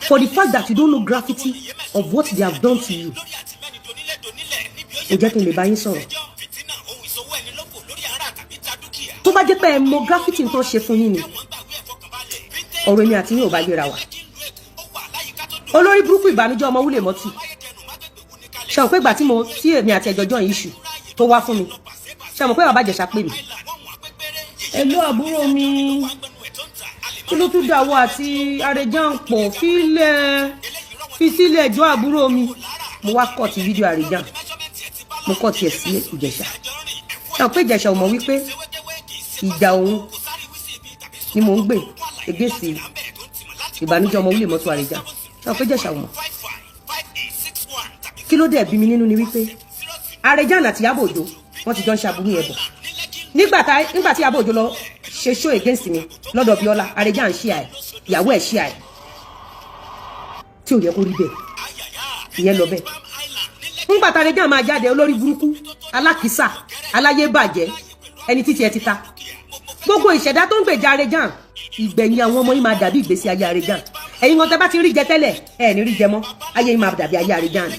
[SPEAKER 7] for the fact that you don't know gravity of what they have done to you ò jẹ́ kí n lè bá yín sọ̀rọ̀ tó bá jẹ́ pé ẹ mọ gravity tó ṣe fún yín ni ọ̀rọ̀ èmi àti yín ò bá yẹra wa olórí burúkú ìbànújẹ́ ọmọ wúlé mọ́tì ṣe mọ̀ pé ìgbà tí èmi àti ẹjọ́jọ́ yìí ṣù tó wá fún mi ṣe mọ̀ pé bàbá Ìjẹ̀ṣà pè mí ẹ̀lú àbúrò mi kí ló tún dàwọ́ àti Àrẹ̀jàn pọ̀ fi sílẹ̀ ẹjọ́ àbúrò mi mo wá kọ́ ti fídíò Àrẹ̀jàn mo kọ́ tiẹ̀ sí Ìjẹ̀ṣà ṣe mọ̀ pé Ìjẹ̀ṣà ò mọ̀ wípé ìjà òun ni mò ń gbé egéṣe ìbànújẹ́ ọmọ wúlé mọ́tò Àrẹ̀jàn ṣe mọ̀ pé Ìjẹ̀ṣà ò mọ̀ kí ló dẹ̀ bí mi nínú ni wípé Arejan àti Iyabo Ojo wọ́n ti jọ ń ṣàbùrú yẹn bọ̀ nígbà tí Iyabo Ojo lọ ṣe show against mi lọ́dọ̀ Biola Arejan ṣí àì ìyàwó ẹ̀ ṣí àì tí ò yẹ kó rí bẹ́ẹ̀ ìyẹn lọ bẹ́ẹ̀ nígbà tí Arejan máa jáde olórí burúkú alákìísà aláyébàjẹ́ ẹni títí ẹ ti ta gbogbo ìṣẹ̀dá tó ń gbèjà Arejan ìgbẹ̀yìn àwọn ọmọ yìí máa dàbí ìgbésí ayé Arejan ẹ̀yin kan tẹ́ bá ti rí jẹ tẹ́lẹ̀ ẹ̀ ní rí jẹ mọ́ ayé yìí máa dàbí ayé Arejan ni.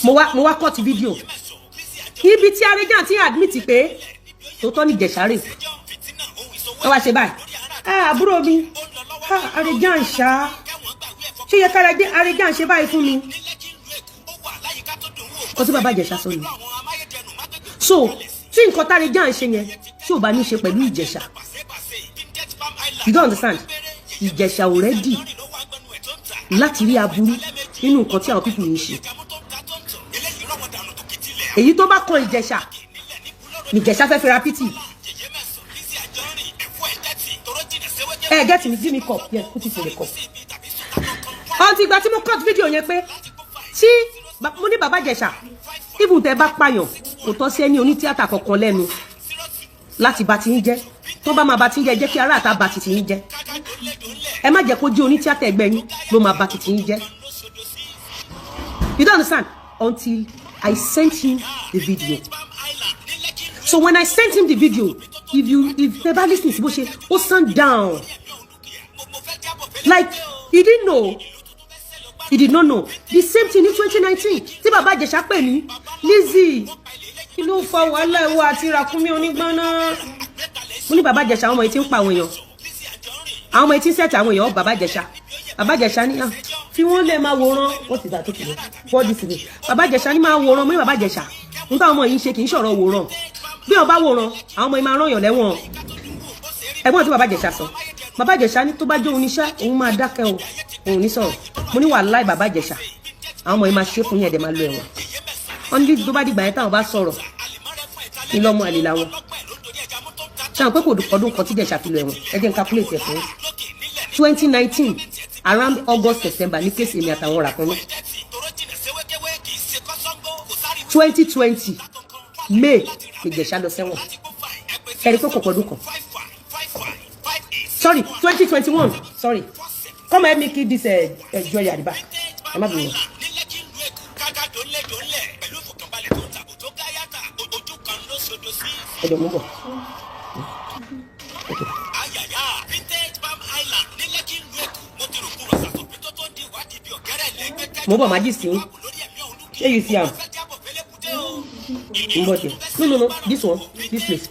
[SPEAKER 7] mo wá cut fídíò ibi tí Arejan ti admit pé tòótọ́ ní Ìjẹ̀ṣà rè ó wá ṣe báyìí àbúrò mi Arejan ṣá ṣé yẹ kára dé Arejan ṣe báyìí fún mi kó tí bàbá Ìjẹ̀ṣà sọ ni so tí nǹkan tá Arejan ṣe yẹn tí ò bá ní ṣe pẹ̀lú Ìjẹ̀ṣà you don't understand Ìjẹ̀ṣà already láti rí aburú nínú nǹkan tí àwọn people yìí ṣe èyí tó bá kan Ìjẹ̀ṣà ní Ìjẹ̀ṣà fẹ́ fi ra pity get me give me cup yes put it in the cup ọtí ìgbà tí mo cut video yẹn pé tí mo ní bàbá Ìjẹ̀ṣà even tẹ́ bá pààyàn kò tọ́ sí ẹni onítíátà kankan lẹ́nu láti bá ti ń jẹ́ tó bá máa bá ti ń jẹ́ kí ará àta bá ti ń jẹ́ ẹ má jẹ́ kó jẹ́ onítíátà ẹgbẹ́ yín ló máa bá ti ń jẹ́ you don't understand until I sent him the video so when I sent him the video if tẹ́ bá listen sí bó ṣe ó stand down like he didn't know he did not know the same thing in 2019 tí bàbá Ìjẹ̀ṣà pè ní Lizzy kí ló fa wàhálà ẹwọ àti Ràkúnmí onígbọnà mo ní bàbá Ìjẹ̀ṣà àwọn ọmọ yìí ti ń pa àwọn èèyàn àwọn ọmọ yìí ti ń sẹ̀tì àwọn èèyàn bàbá Ìjẹ̀ṣà ní tí wọ́n lè máa wòran wọ́n ti dà tó kìlọ̀ bọ́ọ̀dì sílẹ̀ bàbá Ìjẹ̀ṣà ní máa wòran mo ní bàbá Ìjẹ̀ṣà ń táwọn ọmọ yìí ń ṣe kì í ṣọ̀rọ̀ wòran bí wọ́n bá wòran àwọn ọmọ yìí máa rán yàn lẹ́wọ̀n ẹ̀gbọ́n tí bàbá Ìjẹ̀ṣà sọ bàbá Ìjẹ̀ṣà ní tó bá jó oníṣẹ́ òun máa dákẹ́ o òun ní sọ̀rọ̀ mo ní wàláhì bàbá Ìjẹ̀ṣà àwọn ọmọ yìí máa ṣe fún yẹn dẹ̀ máa lo ẹ̀wọ̀n wọ́n ní tó bá dìgbà yẹn táwọn bá sọ̀rọ̀ ilé ọmọ àlè làwọn ṣáà pé kò ọdún kan tí Ìjẹ̀ṣà fi lo ẹ̀wọ̀n ẹ jẹ́ n calculate ẹ̀ fún 2019 around August September ní kéèsì èmi àtàwọn Ràkúnmí 2020 May Ìjẹ̀ṣà lọ sẹ́wọ̀n ẹ̀rí pé kò pọ̀dún kan sorry 2021 sorry come help me keep this joy at the back ẹ má bínú. ẹjọ mú bọ. mo bọ̀ máa jí sí ṣé you see am n bọ̀ tẹ no this one this place.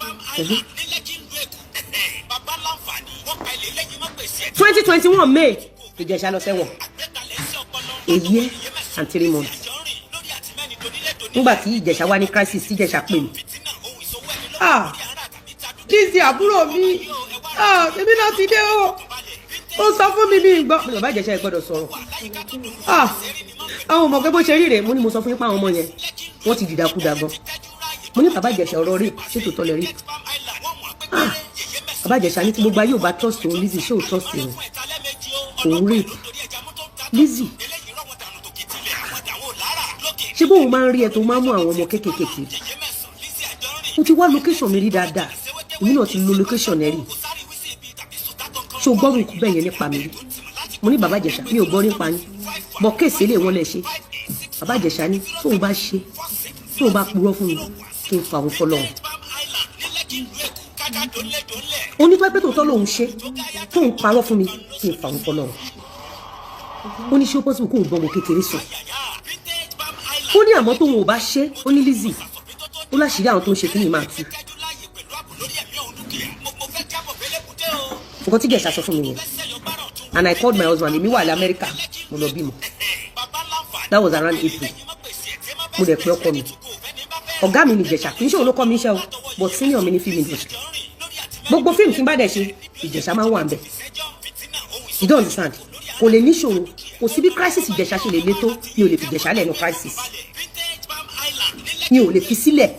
[SPEAKER 7] 2021 May Ìjẹ̀ṣà lọ sẹ́wọ̀n a year and 3 months nígbà tí Ìjẹ̀ṣà wà ní crisis tí Ìjẹ̀ṣà pè mí Lizzy àbúrò mi èmi náà ti dé o ó sọ fún mi bí ìgbọ́ bàbá Ìjẹ̀ṣà ẹ gbọ́dọ̀ sọ̀rọ̀ àwọn ọmọ pé bó ṣe rí rèé mo ní mo sọ fún yín pé àwọn ọmọ yẹn wọ́n ti dìdàkudà gan mo ní bàbá Ìjẹ̀ṣà ọ̀rọ̀ rí ṣètò tọ́lẹ̀ rí bàbá Ìjẹ̀ṣà ní tí gbogbo ayé ò bá trust òun Lizzy ṣé ò trust òun rí Lizzy ṣé bóun máa ń rí ẹ tó máa ń mú àwọn ọmọ kéékèèké mo ti wá location mi rí dáadáa èmi náà ti lo location ẹ rí ṣé o gbọ́rù ikú bẹ́ẹ̀ yẹn nípa mi rí mo ní bàbá Ìjẹ̀ṣà mi ò gbọ́ nípa yín bọ́ kéèsì lè wọ́n lẹ̀ ṣe bàbá Ìjẹ̀ṣà ní tóun bá ṣe tóun bá purọ́ fún mi kí n fa òun fọlọ́run onítọ́ pé tòótọ́ lòun ṣe tóun parọ́ fún mi kí n fa òun fọlọ́run ó ní ṣé ó pọ́sibú kóun bọ́ ọmọ kékeré sùn ó ní àmọ́ tóun ò bá ṣe ó ní Lizzy ó láṣìírí àwọn tó ń ṣe kí ni máa tú nǹkan tí Ìjẹ̀ṣà sọ fún mi yẹn and I called my husband èmi wà ní Amẹ́ríkà mo lọ bímọ that was around April mo dẹ̀ pé ọkọ mi ọ̀gá mi ní Ìjẹ̀ṣà kì í ṣe òun ló kọ́ mi iṣẹ́ o but senior mi ní film industry gbogbo fíìmù tí n bá dẹ̀ ṣe Ìjẹ̀ṣà máa ń wà ń bẹ̀ you don't understand kò lè níṣòro kò sí bí crisis Ìjẹ̀ṣà ṣe lè le tó mi ò lè fi Ìjẹ̀ṣà lẹ́nu crisis mi ò lè fi sílẹ̀